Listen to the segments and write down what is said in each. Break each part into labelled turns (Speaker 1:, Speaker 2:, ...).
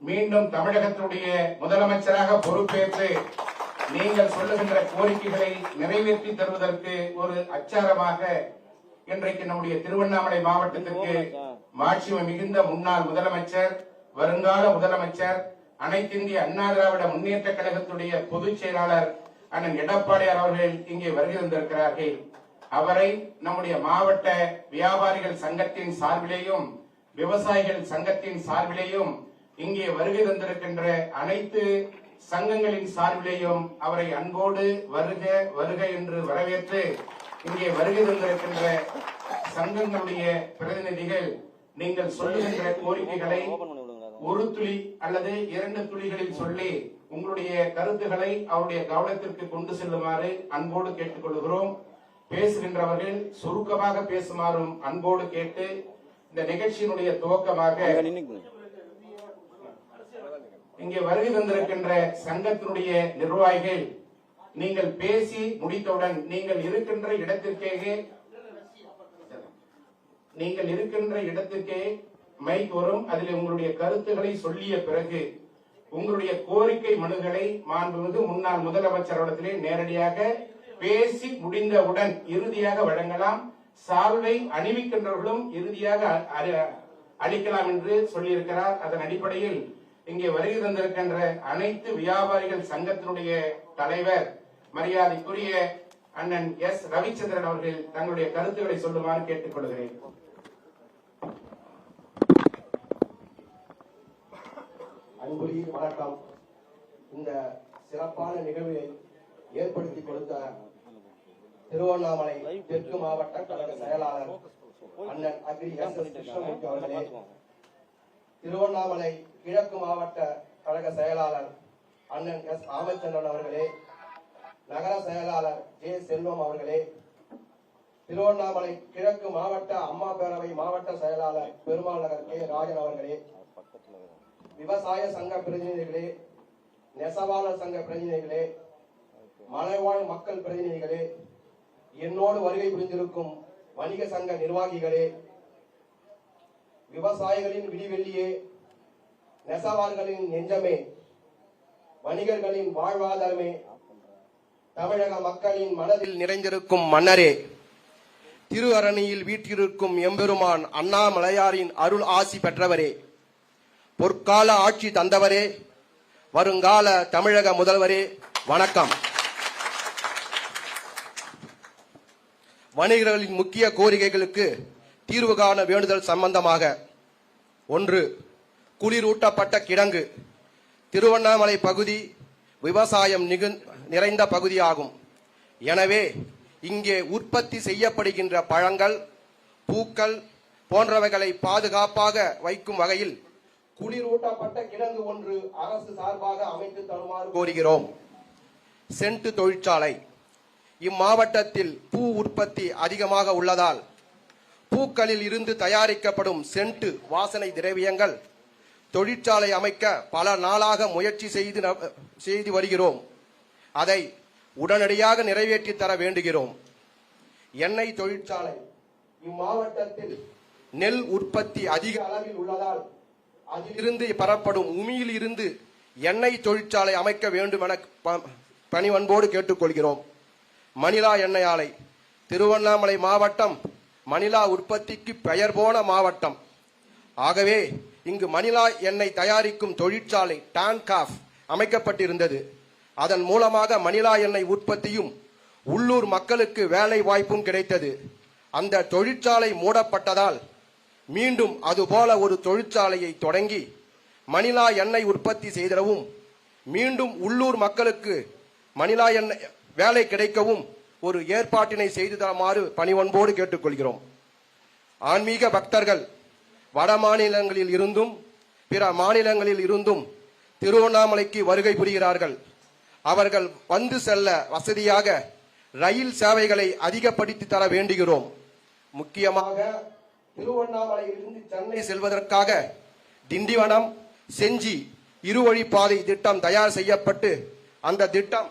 Speaker 1: மீண்டும் தமிழகத்துடைய முதலமைச்சராக பொறுப்பேற்று நீங்கள் சொல்லுகின்ற கோரிக்கைகளை நிறைவேற்றி தருவதற்கு ஒரு அச்சாரமாக இன்றைக்கு நம்முடைய திருவண்ணாமலை மாவட்டத்திற்கு மாட்சிமை மிகுந்த முன்னாள் முதலமைச்சர், வருங்கால முதலமைச்சர், அனைத்திந்திய அண்ணா திராவிட முன்னேற்ற கழகத்துடைய பொதுச் செயலாளர் அண்ணன் எடப்பாடியார் அவர்கள் இங்கே வருகை தந்திருக்கிறார்கள். அவரை நம்முடைய மாவட்ட வியாபாரிகள் சங்கத்தின் சார்பிலேயும் விவசாயிகள் சங்கத்தின் சார்பிலேயும் இங்கே வருகை தந்திருக்கின்ற அனைத்து சங்கங்களின் சார்பிலேயும் அவரை அன்போடு வருக வருக என்று வரவேற்று இங்கே வருகை தந்திருக்கின்ற சங்கங்களுடைய பிரதிநிதிகள் நீங்கள் சொல்லுகின்ற கோரிக்கைகளை ஒரு துளி அல்லது 2 துளிகளில் சொல்லி உங்களுடைய கருத்துக்களை அவருடைய கவனத்திற்கு கொண்டு செல்லுமாறு அன்போடு கேட்டுக் கொள்கிறோம். பேசுகின்றவர்கள் சுருக்கமாக பேசுமாறும் அன்போடு கேட்டு இந்த நிகழ்ச்சியினுடைய துவக்கமாக இங்கே வருகை தந்திருக்கின்ற சங்கத்தினுடைய நிர்வாகிகள் நீங்கள் பேசி முடித்தவுடன் நீங்கள் இருக்கின்ற இடத்திற்கே மைக் வரும். அதில் உங்களுடைய கருத்துக்களை சொல்லிய பிறகு உங்களுடைய கோரிக்கை மனுக்களை மாண்புமிகு முன்னாள் முதலமைச்சரிடத்திலே நேரடியாக பேசி முடிந்தவுடன் இறுதியாக வழங்கலாம். சால்வை அணிவிக்கின்றவர்களும் இறுதியாக அளிக்கலாம் என்று சொல்லியிருக்கிறார். அதன் அடிப்படையில் இங்கே வருகை தந்திருக்கின்ற அனைத்து வியாபாரிகள் சங்கத்தினுடைய தலைவர் மரியாதைக்குரிய அண்ணன் எஸ் ரவிச்சந்திரன் அவர்கள் தங்களுடைய கருத்துக்களை சொல்லுமாறு கேட்டுக் கொள்கிறேன்.
Speaker 2: அன்புரிய வணக்கம். இந்த சிறப்பான நிகழ்வை ஏற்படுத்தி கொடுத்த திருவண்ணாமலை தெற்கு மாவட்ட கழக செயலாளர் அண்ணன் அக்ரி எஸ் எஸ் கிருஷ்ணமூர்த்தி அவர்களே, திருவண்ணாமலை கிழக்கு மாவட்ட கழக செயலாளர் அண்ணன் எஸ் ராமச்சந்திரன் அவர்களே, நகர செயலாளர் ஜே செல்வம் அவர்களே, திருவண்ணாமலை கிழக்கு மாவட்ட அம்மா பேரவை மாவட்ட செயலாளர் பெருமாள் நகர் கே ராஜன் அவர்களே, விவசாய சங்க பிரதிநிதிகளே, நெசவாளர் சங்க பிரதிநிதிகளே, மலைவாழ் மக்கள் பிரதிநிதிகளே, என்னோடு வருகை புரிந்திருக்கும் வணிக சங்க நிர்வாகிகளே, விவசாயிகளின் விடிவெள்ளியே, நெசவாளர்களின் நெஞ்சமே, வணிகர்களின் வாழ்வாதாரமே, தமிழக மக்களின் மனதில் நிறைந்திருக்கும் மன்னரே, திரு அரணியில் வீற்றிருக்கும் எம்பெருமான் அண்ணாமலையாரின் அருள் ஆசி பெற்றவரே, பொற்கால ஆட்சி தந்தவரே, வருங்கால தமிழக முதல்வரே, வணக்கம். வணிகர்களின் முக்கிய கோரிக்கைகளுக்கு தீர்வு காண வேண்டுதல் சம்பந்தமாக 1. குளிரூட்டப்பட்ட கிடங்கு. திருவண்ணாமலை பகுதி விவசாயம் நிறைந்த பகுதியாகும். எனவே இங்கே உற்பத்தி செய்யப்படுகின்ற பழங்கள், பூக்கள் போன்றவைகளை பாதுகாப்பாக வைக்கும் வகையில் குளிரூட்டப்பட்ட கிடங்கு ஒன்று அரசு சார்பாக அமைத்து தருமாறு கோருகிறோம். சென்ட் தொழிற்சாலை. இம்மாவட்டத்தில் பூ உற்பத்தி அதிகமாக உள்ளதால் பூக்களில் இருந்து தயாரிக்கப்படும் சென்ட் வாசனை திரவியங்கள் தொழிற்சாலை அமைக்க பல நாளாக முயற்சி செய்து வருகிறோம். அதை உடனடியாக நிறைவேற்றி தர வேண்டுகிறோம். எண்ணெய் தொழிற்சாலை. இம்மாவட்டத்தில் நெல் உற்பத்தி அதிக அளவில் உள்ளதால் அதிலிருந்து பெறப்படும் உமியில் இருந்து எண்ணெய் தொழிற்சாலை அமைக்க வேண்டும் என பணிவன்போடு கேட்டுக்கொள்கிறோம். மணிலா எண்ணெய் ஆலை. திருவண்ணாமலை மாவட்டம் மணிலா உற்பத்திக்கு பெயர் போன மாவட்டம். ஆகவே இங்கு மணிலா எண்ணெய் தயாரிக்கும் தொழிற்சாலை டான்காஃப் அமைக்கப்பட்டிருந்தது. அதன் மூலமாக மணிலா எண்ணெய் உற்பத்தியும் உள்ளூர் மக்களுக்கு வேலை வாய்ப்பும் கிடைத்தது. அந்த தொழிற்சாலை மூடப்பட்டதால் மீண்டும் அதுபோல ஒரு தொழிற்சாலையை தொடங்கி மணிலா எண்ணெய் உற்பத்தி செய்திடவும் மீண்டும் உள்ளூர் மக்களுக்கு மணிலா எண்ணெய் வேலை கிடைக்கவும் ஒரு ஏற்பாட்டினை செய்து தருமாறு பணிவன்போடு கேட்டுக்கொள்கிறோம். ஆன்மீக பக்தர்கள் வட மாநிலங்களில் இருந்தும் பிற மாநிலங்களில் இருந்தும் திருவண்ணாமலைக்கு வருகை புரிகிறார்கள். அவர்கள் வந்து செல்ல வசதியாக ரயில் சேவைகளை அதிகப்படுத்தி தர வேண்டுகிறோம். முக்கியமாக திருவண்ணாமலையிலிருந்து சென்னை செல்வதற்காக திண்டிவனம் செஞ்சி இருவழிப்பாதை திட்டம் தயார் செய்யப்பட்டு அந்த திட்டம்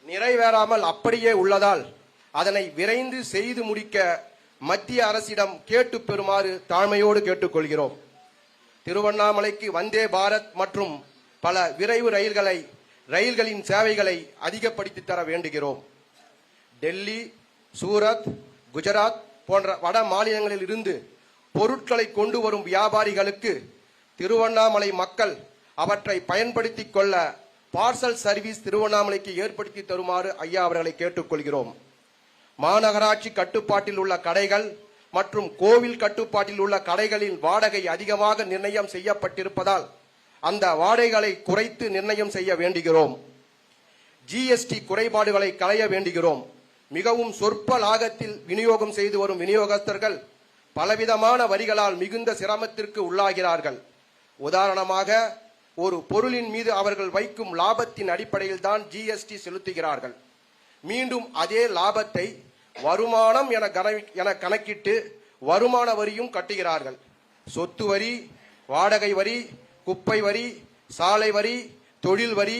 Speaker 2: நிறைவேறாமல் அப்படியே உள்ளதால் அதனை விரைந்து செய்து முடிக்க மத்திய அரசிடம் கேட்டு பெறுமாறு தாழ்மையோடு கேட்டுக்கொள்கிறோம். திருவண்ணாமலைக்கு வந்தே பாரத் மற்றும் பல விரைவு ரயில்களின் சேவைகளை அதிகப்படுத்தி தர வேண்டுகிறோம். டெல்லி, சூரத், குஜராத் போன்ற வட மாநிலங்களில் இருந்து பொருட்களை கொண்டு வரும் வியாபாரிகளுக்கு திருவண்ணாமலை மக்கள் அவற்றை பயன்படுத்திக் கொள்ள பார்சல் சர்வீஸ் திருவண்ணாமலைக்கு ஏற்படுத்தி தருமாறு ஐயா அவர்களை கேட்டுக்கொள்கிறோம். மாநகராட்சி கட்டுப்பாட்டில் உள்ள கடைகள் மற்றும் கோவில் கட்டுப்பாட்டில் உள்ள கடைகளின் வாடகை அதிகமாக நிர்ணயம் செய்யப்பட்டிருப்பதால் அந்த வாடகைகளை குறைத்து நிர்ணயம் செய்ய வேண்டுகிறோம். ஜிஎஸ்டி குறைபாடுகளை களைய வேண்டுகிறோம். மிகவும் சொற்ப லாபத்தில் விநியோகம் செய்து வரும் விநியோகஸ்தர்கள் பலவிதமான வரிகளால் மிகுந்த சிரமத்திற்கு உள்ளாகிறார்கள். உதாரணமாக, ஒரு பொருளின் மீது அவர்கள் வைக்கும் லாபத்தின் அடிப்படையில் தான் ஜிஎஸ்டி செலுத்துகிறார்கள். மீண்டும் அதே லாபத்தை வருமானம் என கணக்கிட்டு வருமான வரியும் கட்டுகிறார்கள். சொத்து வரி, வாடகை வரி, குப்பை வரி, சாலை வரி, தொழில் வரி,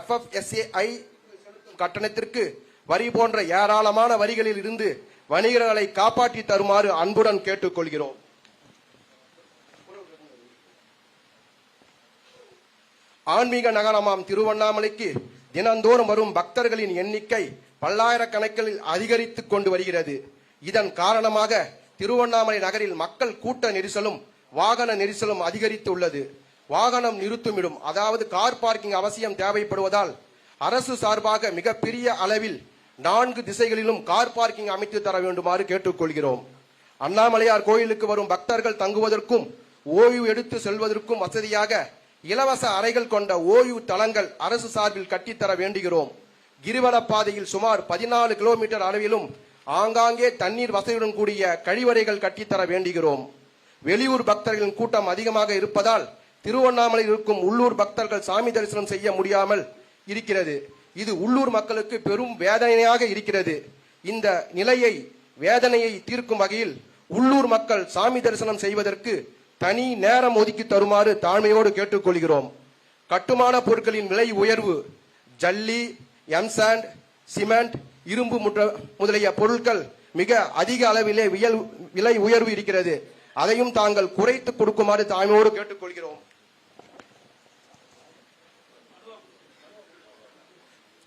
Speaker 2: FFSAI கட்டணத்திற்கு வரி போன்ற ஏராளமான வரிகளில் இருந்து வணிகர்களை காப்பாற்றி தருமாறு அன்புடன் கேட்டுக்கொள்கிறோம். ஆன்மீக நகரமாம் திருவண்ணாமலைக்கு தினந்தோறும் வரும் பக்தர்களின் எண்ணிக்கை பல்லாயிரக்கணக்கில் அதிகரித்துக் கொண்டு வருகிறது. இதன் காரணமாக திருவண்ணாமலை நகரில் மக்கள் கூட்ட நெரிசலும் வாகன நெரிசலும் அதிகரித்துள்ளது. வாகனம் நிறுத்துமிடும், அதாவது கார் பார்க்கிங் அவசியம் தேவைப்படுவதால் அரசு சார்பாக மிகப்பெரிய அளவில் 4 திசைகளிலும் கார் பார்க்கிங் அமைத்து தர வேண்டுமாறு கேட்டுக்கொள்கிறோம். அண்ணாமலையார் கோயிலுக்கு வரும் பக்தர்கள் தங்குவதற்கும் ஓய்வு எடுத்து செல்வதற்கும் வசதியாக இலவச அறைகள் கொண்ட ஓய்வு தளங்கள் அரசு சார்பில் கட்டித்தர வேண்டுகிறோம். கிரிவல பாதையில் சுமார் 14 கிலோமீட்டர் அளவிலும் ஆங்காங்கே தண்ணீர் வசதியுடன் கூடிய கழிவறைகள் கட்டித்தர வேண்டுகிறோம். வெளியூர் பக்தர்களின் கூட்டம் அதிகமாக இருப்பதால் திருவண்ணாமலையில் இருக்கும் உள்ளூர் பக்தர்கள் சாமி தரிசனம் செய்ய முடியாமல் இருக்கிறது. இது உள்ளூர் மக்களுக்கு பெரும் வேதனையாக இருக்கிறது. இந்த வேதனையை தீர்க்கும் வகையில் உள்ளூர் மக்கள் சாமி தரிசனம் செய்வதற்கு தனி நேரம் ஒதுக்கி தருமாறு தாழ்மையோடு கேட்டுக்கொள்கிறோம். கட்டுமான பொருட்களின் விலை உயர்வு, ஜல்லி, எம்சாண்ட், சிமெண்ட், இரும்பு முதலிய பொருட்கள் மிக அதிக அளவிலே விலை உயர்வு இருக்கிறது. அதையும் தாங்கள் குறைத்து கொடுக்குமாறு தாழ்மையோடு கேட்டுக்கொள்கிறோம்.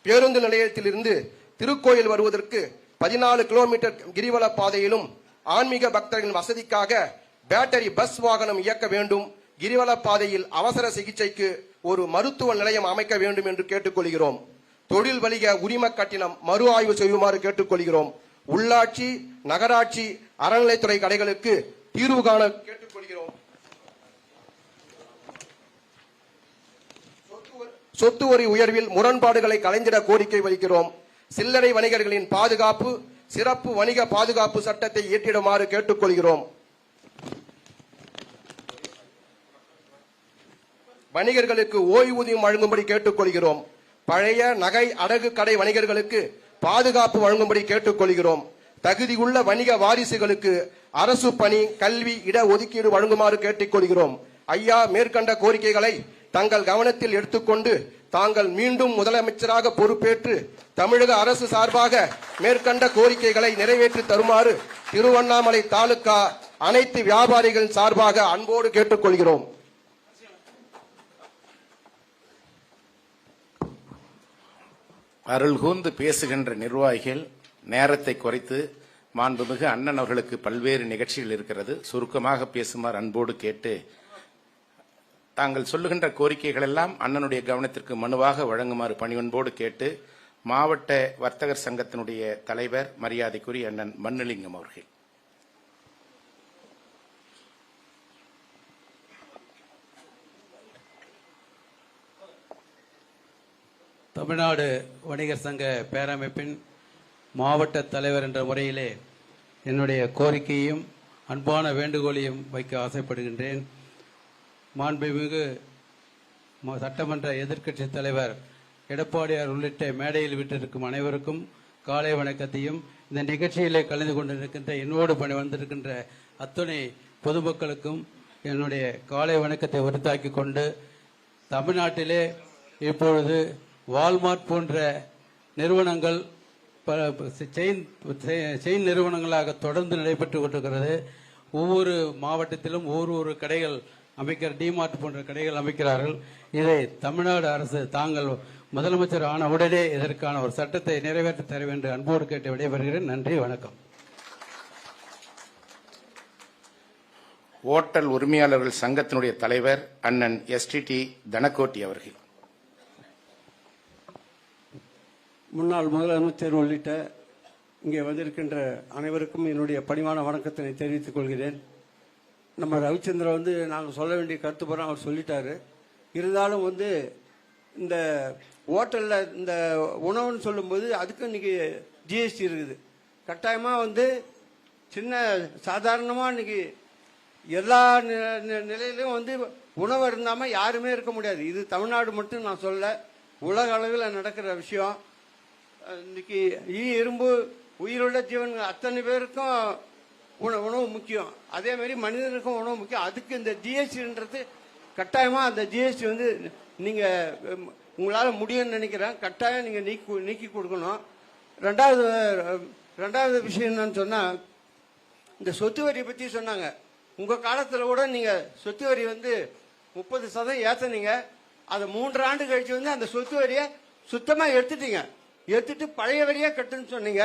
Speaker 2: பேருந்து நிலையத்தில் இருந்து திருக்கோயில் வருவதற்கு 14 கிலோமீட்டர் கிரிவல பாதையிலும் ஆன்மீக பக்தர்களின் வசதிக்காக பேட்டரி பஸ் வாகனம் இயக்க வேண்டும். கிரிவல பாதையில் அவசர சிகிச்சைக்கு ஒரு மருத்துவ நிலையம் அமைக்க வேண்டும் என்று கேட்டுக்கொள்கிறோம். தொழில் வணிக உரிம கட்டணம் மறு ஆய்வு செய்யுமாறு கேட்டுக்கொள்கிறோம். உள்ளாட்சி, நகராட்சி, அறநிலைத்துறை கடைகளுக்கு தீர்வு காண கேட்டுக்கொள்கிறோம். சொத்து வரி உயர்வில் முரண்பாடுகளை களைந்திட கோரிக்கை வைக்கிறோம். சில்லறை வணிகர்களின் பாதுகாப்பு, சிறப்பு வணிக பாதுகாப்பு சட்டத்தை இயற்றிடுமாறு கேட்டுக்கொள்கிறோம். வணிகர்களுக்கு ஓய்வூதியம் வழங்கும்படி கேட்டுக்கொள்கிறோம். பழைய நகை அடகு கடை வணிகர்களுக்கு பாதுகாப்பு வழங்கும்படி கேட்டுக்கொள்கிறோம். தகுதியுள்ள வணிக வாரிசுகளுக்கு அரசு பணி, கல்வி, இட ஒதுக்கீடு வழங்குமாறு கேட்டுக்கொள்கிறோம். ஐயா, மேற்கண்ட கோரிக்கைகளை தங்கள் கவனத்தில் எடுத்துக்கொண்டு தாங்கள் மீண்டும் முதலமைச்சராக பொறுப்பேற்று தமிழக அரசு சார்பாக மேற்கண்ட கோரிக்கைகளை நிறைவேற்றி தருமாறு திருவண்ணாமலை தாலுகா அனைத்து வியாபாரிகள் சார்பாக அன்போடு கேட்டுக்கொள்கிறோம்.
Speaker 1: அருள் கூர்ந்து பேசுகின்ற நிர்வாகிகள் நேரத்தை குறைத்து மாண்புமிகு அண்ணன் அவர்களுக்கு பல்வேறு நிகழ்ச்சிகள் இருக்கிறது, சுருக்கமாக பேசுமாறு அன்போடு கேட்டு தாங்கள் சொல்லுகின்ற கோரிக்கைகள் எல்லாம் அண்ணனுடைய கவனத்திற்கு மனுவாக வழங்குமாறு பணிவன்போடு கேட்டு மாவட்ட வர்த்தகர் சங்கத்தினுடைய தலைவர் மரியாதைக்குரிய அண்ணன் மண்ணுலிங்கம் அவர்கள்.
Speaker 3: தமிழ்நாடு வணிகர் சங்க பேரமைப்பின் மாவட்ட தலைவர் என்ற முறையிலே என்னுடைய கோரிக்கையும் அன்பான வேண்டுகோளையும் வைக்க ஆசைப்படுகின்றேன். மாண்புமிகு சட்டமன்ற எதிர்க்கட்சி தலைவர் எடப்பாடியார் உள்ளிட்ட மேடையில் விட்டிருக்கும் அனைவருக்கும் காலை வணக்கத்தையும், இந்த நிகழ்ச்சியிலே கலந்து கொண்டிருக்கின்ற என்னோடு பணி வந்திருக்கின்ற அத்துணை பொதுமக்களுக்கும் என்னுடைய காலை வணக்கத்தை உரித்தாக்கி கொண்டு, தமிழ்நாட்டிலே இப்பொழுது வால்மார்ட் போன்ற நிறுவனங்கள் செயின் நிறுவனங்களாக தொடர்ந்து நடைபெற்று கொண்டிருக்கிறது. ஒவ்வொரு மாவட்டத்திலும் ஒவ்வொரு கடைகள் டிமார்ட் போன்ற கடைகள் அமைக்கிறார்கள். இதை தமிழ்நாடு அரசு தாங்கள் முதலமைச்சர் ஆன உடனே இதற்கான ஒரு சட்டத்தை நிறைவேற்றி தர வேண்டும் அன்போடு கேட்டு விடைபெறுகிறேன். நன்றி, வணக்கம்.
Speaker 1: ஓட்டல் உரிமையாளர்கள் சங்கத்தினுடைய தலைவர் அண்ணன் STT தனக்கோட்டி அவர்கள்.
Speaker 4: முன்னாள் முதலமைச்சர் உள்ளிட்ட இங்கே வந்திருக்கின்ற அனைவருக்கும் என்னுடைய பணிவான வணக்கத்தினை தெரிவித்துக் கொள்கிறேன். நம்ம ரவிச்சந்திரன் நாங்கள் சொல்ல வேண்டிய கருத்து போகிறோம், அவர் சொல்லிட்டாரு. இருந்தாலும் இந்த ஹோட்டலில் இந்த உணவுன்னு சொல்லும்போது அதுக்கும் இன்னைக்கு GST இருக்குது. கட்டாயமாக சின்ன சாதாரணமாக இன்னைக்கு எல்லா நிலையிலும் உணவு இருந்தாமல் யாருமே இருக்க முடியாது. இது தமிழ்நாடு மட்டும் நான் சொல்ல, உலக அளவில் நடக்கிற விஷயம். இன்னைக்கு எறும்பு உயிருள்ள ஜீவன்கள் அத்தனை பேருக்கும் உணவு முக்கியம். அதே மாதிரி மனிதனுக்கும் உணவு முக்கியம். அதுக்கு இந்த GSTன்றது கட்டாயமாக அந்த GST நீங்கள் உங்களால் முடியும்னு நினைக்கிறேன். கட்டாயம் நீங்கள் நீக்கி கொடுக்கணும். ரெண்டாவது விஷயம் என்னன்னு சொன்னால், இந்த சொத்து வரியை பற்றி சொன்னாங்க. உங்கள் காலத்தில் கூட நீங்கள் சொத்து வரி 30% ஏற்றினீங்க. அதை 3 ஆண்டு கழிச்சு அந்த சொத்து வரியை சுத்தமாக எடுத்துட்டு பழைய வரியா கட்டுன்னு சொன்னீங்க.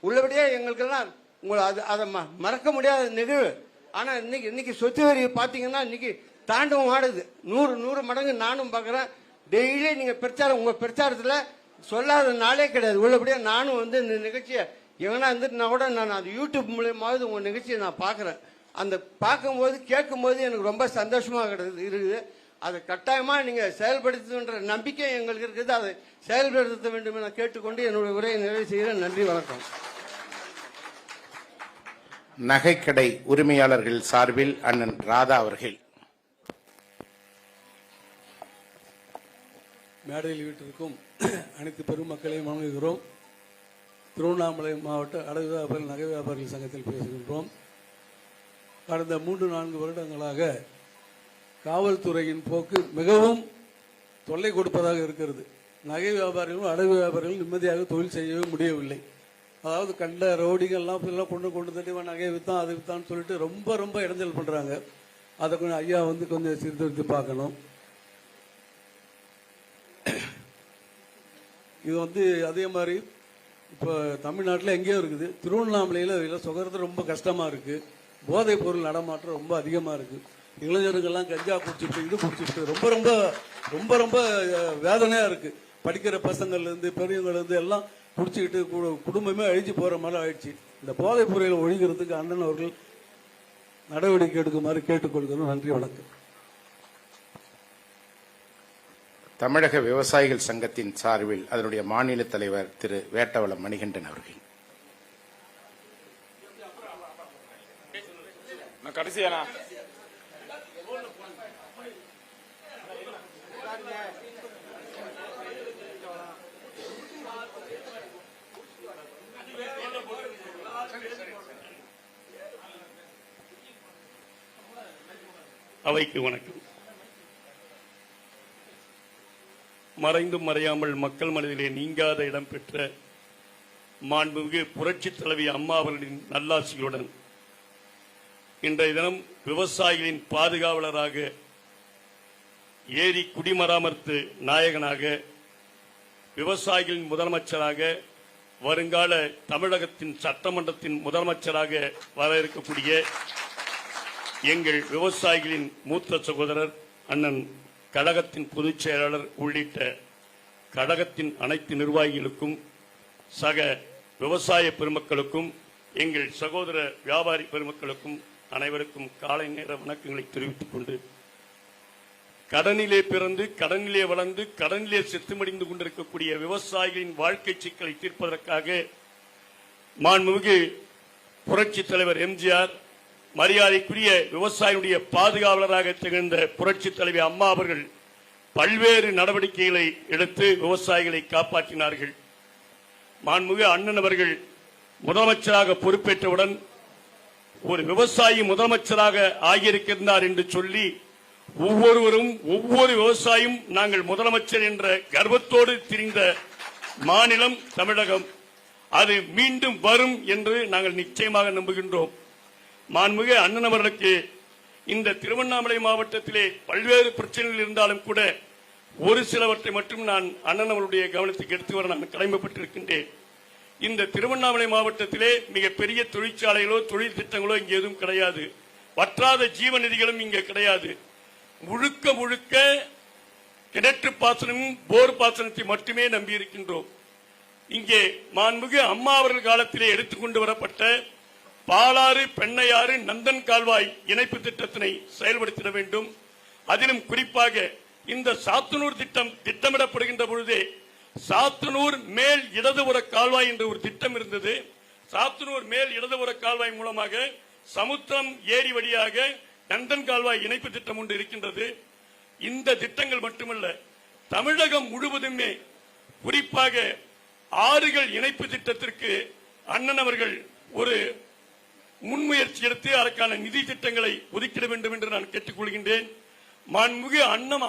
Speaker 4: உள்ளபடியே எங்களுக்கெல்லாம் உங்களை அதை மறக்க முடியாத நிகழ்வு. ஆனால் இன்னைக்கு சொத்து வரி பார்த்தீங்கன்னா இன்னைக்கு தாண்டவம் ஆடுது. 100 மடங்கு நானும் பார்க்குறேன். டெய்லி நீங்கள் உங்கள் பிரச்சாரத்தில் சொல்லாத நாளே கிடையாது. உள்ளபடியே நானும் இந்த நிகழ்ச்சியை எங்கன்னா நான் கூட நான் அது யூடியூப் மூலியமாவது உங்கள் நிகழ்ச்சியை நான் பார்க்குறேன். அந்த பார்க்கும்போது கேட்கும்போது எனக்கு ரொம்ப சந்தோஷமாக இருக்குது. அதை கட்டாயமாக நீங்கள் செயல்படுத்துன்ற நம்பிக்கை எங்களுக்கு இருக்குது. அதை செயல்படுத்த வேண்டும் என கேட்டுக்கொண்டு என்னுடைய உரையை நிறைவு செய்கிறேன். நன்றி, வணக்கம்.
Speaker 1: நகைக்கடை உரிமையாளர்கள் சார்பில் அண்ணன் ராதா அவர்கள்.
Speaker 5: மேடையில் வீட்டிற்கும் அனைத்து பெருமக்களையும் வணங்குகிறோம். திருவண்ணாமலை மாவட்ட அடகு வியாபாரிகள் நகை வியாபாரிகள் சங்கத்தில் பேசுகின்றோம். கடந்த 3-4 வருடங்களாக காவல்துறையின் போக்கு மிகவும் தொல்லை கொடுப்பதாக இருக்கிறது. நகை வியாபாரிகளும் அடகு வியாபாரிகளும் நிம்மதியாக தொழில் செய்யவே முடியவில்லை. அதாவது கண்ட ரவுடிகள்லாம் கொண்டு தட்டி நகையை வித்தான் அதை வித்தான்னு சொல்லிட்டு ரொம்ப இடைஞ்சல் பண்றாங்க. அதை கொஞ்சம் ஐயா கொஞ்சம் சீர்திருத்தி பார்க்கணும். இது அதே மாதிரி இப்போ தமிழ்நாட்டில் எங்கேயோ இருக்குது. திருவண்ணாமலையில் சுகறது ரொம்ப கஷ்டமா இருக்கு. போதைப் பொருள் நடமாட்டம் ரொம்ப அதிகமா இருக்கு. இளைஞர்கள்லாம் கஞ்சா குடிச்சிட்டு இது குடிச்சிட்டு ரொம்ப ரொம்ப வேதனையா இருக்கு. படிக்கிற பசங்கள்ல இருந்து பெரியவங்கள்ல இருந்து எல்லாம் குடிச்சுக்கிட்டு குடும்பமே அழிஞ்சு போற மாதிரி ஆயிடுச்சு. இந்த போதைப் பொருளை ஒழிக்கிறதுக்கு அண்ணன் அவர்கள் நடவடிக்கை எடுக்குமாறு கேட்டுக்கொள்கிறோம். நன்றி, வணக்கம்.
Speaker 1: தமிழக விவசாயிகள் சங்கத்தின் சார்பில் அதனுடைய மாநில தலைவர் திரு வேட்டவலம் மணிகண்டன் அவர்கள்.
Speaker 6: கடைசியானா
Speaker 7: அவைக்கு வணக்கம். மறைந்தும் மறையாமல் மக்கள் மனதிலே நீங்காத இடம் பெற்ற மாண்புமிகு புரட்சித் தலைவி அம்மா அவர்களின் நல்லாசிகளுடன் இன்றைய தினம் விவசாயிகளின் பாதுகாவலராக, ஏரி குடிமராமத்து நாயகனாக, விவசாயிகளின் முதலமைச்சராக, வருங்கால தமிழகத்தின் சட்டமன்றத்தின் முதலமைச்சராக வர இருக்கக்கூடிய எங்கள் விவசாயிகளின் மூத்த சகோதரர் அண்ணன் கழகத்தின் பொதுச் செயலாளர் உள்ளிட்ட கழகத்தின் அனைத்து நிர்வாகிகளுக்கும், சக விவசாய பெருமக்களுக்கும், எங்கள் சகோதர வியாபாரி பெருமக்களுக்கும் அனைவருக்கும் காலை நேர வணக்கங்களை தெரிவித்துக் கொண்டு, கடனிலே பிறந்து கடனிலே வளர்ந்து கடனிலே செத்துமடிந்து கொண்டிருக்கக்கூடிய விவசாயிகளின் வாழ்க்கை சிக்கலை தீர்ப்பதற்காக மாண்புமிகு புரட்சித் தலைவர் எம்ஜிஆர், மரியாதைக்குரிய விவசாயியுடைய பாதுகாவலராக திகழ்ந்த புரட்சித் தலைவி அம்மா அவர்கள் பல்வேறு நடவடிக்கைகளை எடுத்து விவசாயிகளை காப்பாற்றினார்கள். மாண்புமிகு அண்ணன் அவர்கள் முதலமைச்சராக பொறுப்பேற்றவுடன் ஒரு விவசாயி முதலமைச்சராக ஆகியிருக்கின்றார் என்று சொல்லி ஒவ்வொருவரும் ஒவ்வொரு விவசாயியும் நாங்கள் முதலமைச்சர் என்ற கர்வத்தோடு திரிந்த மாநிலம் தமிழகம். அது மீண்டும் வரும் என்று நாங்கள் நிச்சயமாக நம்புகின்றோம். மாண்புமிகு அண்ணன் அவர்களுக்கு இந்த திருவண்ணாமலை மாவட்டத்திலே பல்வேறு பிரச்சனைகள் இருந்தாலும் கூட ஒரு சிலவற்றை மட்டும் நான் அண்ணன் அவருடைய கவனத்துக்கு எடுத்து வர நான் கடமைப்பட்டிருக்கின்றேன். இந்த திருவண்ணாமலை மாவட்டத்திலே மிகப்பெரிய தொழிற்சாலைகளோ தொழில் திட்டங்களோ இங்கே எதுவும் கிடையாது. வற்றாத ஜீவநிதிகளும் இங்கே கிடையாது. முழுக்க முழுக்க கிணற்று பாசனமும் போர் பாசனத்தை மட்டுமே நம்பி இருக்கின்றோம். இங்கே மாண்புமிகு அம்மா அவர்கள் காலத்திலே எடுத்துக்கொண்டு வரப்பட்ட பாலாறு பெண்ணையாறு நந்தன் கால்வாய் இணைப்பு திட்டத்தினை செயல்படுத்திட வேண்டும். அதிலும் குறிப்பாக இந்த சாத்தனூர் திட்டம் திட்டமிடப்படுகின்ற பொழுதே சாத்தனூர் மேல் இடதுபுற கால்வாய் என்ற ஒரு திட்டம் இருந்தது. சாத்தனூர் மேல் இடதுபுற கால்வாய் மூலமாக சமுத்திரம் ஏரி வழியாக நந்தன் கால்வாய் இணைப்பு திட்டம் ஒன்று இருக்கின்றது. இந்த திட்டங்கள் மட்டுமல்ல, தமிழகம் முழுவதுமே குறிப்பாக ஆறுகள் இணைப்பு திட்டத்திற்கு அண்ணன் அவர்கள் ஒரு முன்முயற்சி எடுத்து அதற்கான நிதி திட்டங்களை ஒதுக்கிட வேண்டும் என்று நான் கேட்டுக்கொள்கின்றேன். மாண்புமிகு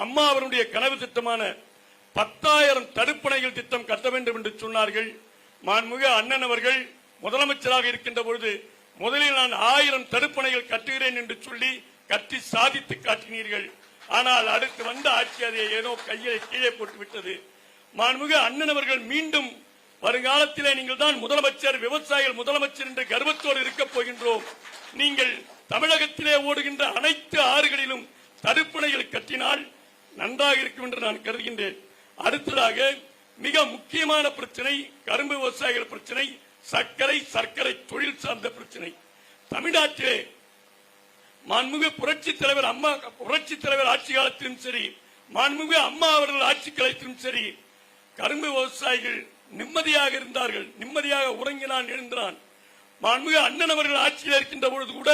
Speaker 7: அம்மா அவருடைய கனவு திட்டமான 10,000 தடுப்பணைகள் திட்டம் கட்ட வேண்டும் என்று சொன்னார்கள். மாண்புமிகு அண்ணன் அவர்கள் முதலமைச்சராக இருக்கின்ற பொழுது முதலில் நான் 1000 தடுப்பணைகள் கட்டுகிறேன் என்று சொல்லி கட்டி சாதித்து காட்டினீர்கள். ஆனால் அடுத்து வந்த ஆட்சி அதை ஏனோ கையை கீழே போட்டுவிட்டது. மாண்புமிகு அண்ணன் அவர்கள் மீண்டும் வருங்காலத்திலே நீங்கள் தான் முதலமைச்சர், விவசாயிகள் முதலமைச்சர் என்ற கர்வத்தோடு இருக்கப் போகின்றோம். நீங்கள் தமிழகத்திலே ஓடுகின்ற அனைத்து ஆறுகளிலும் தடுப்பணைகள் கட்டினால் நன்றாக இருக்கும் என்று நான் கருதுகின்றேன். அடுத்ததாக மிக முக்கியமான பிரச்சனை கரும்பு விவசாயிகள் பிரச்சனை, சர்க்கரை தொழில் சார்ந்த பிரச்சனை. தமிழ்நாட்டிலே மாண்புமிகு புரட்சித் தலைவர் ஆட்சி காலத்திலும் சரி, மாண்புமிகு அம்மா அவர்கள் ஆட்சி காலத்திலும் சரி, கரும்பு விவசாயிகள் நிம்மதியாக இருந்தார்கள். நிம்மதியாக உறங்கினான் எழுந்தான். மாண்புமிகு அண்ணன் அவர்கள் ஆட்சியில் இருக்கின்ற பொழுது கூட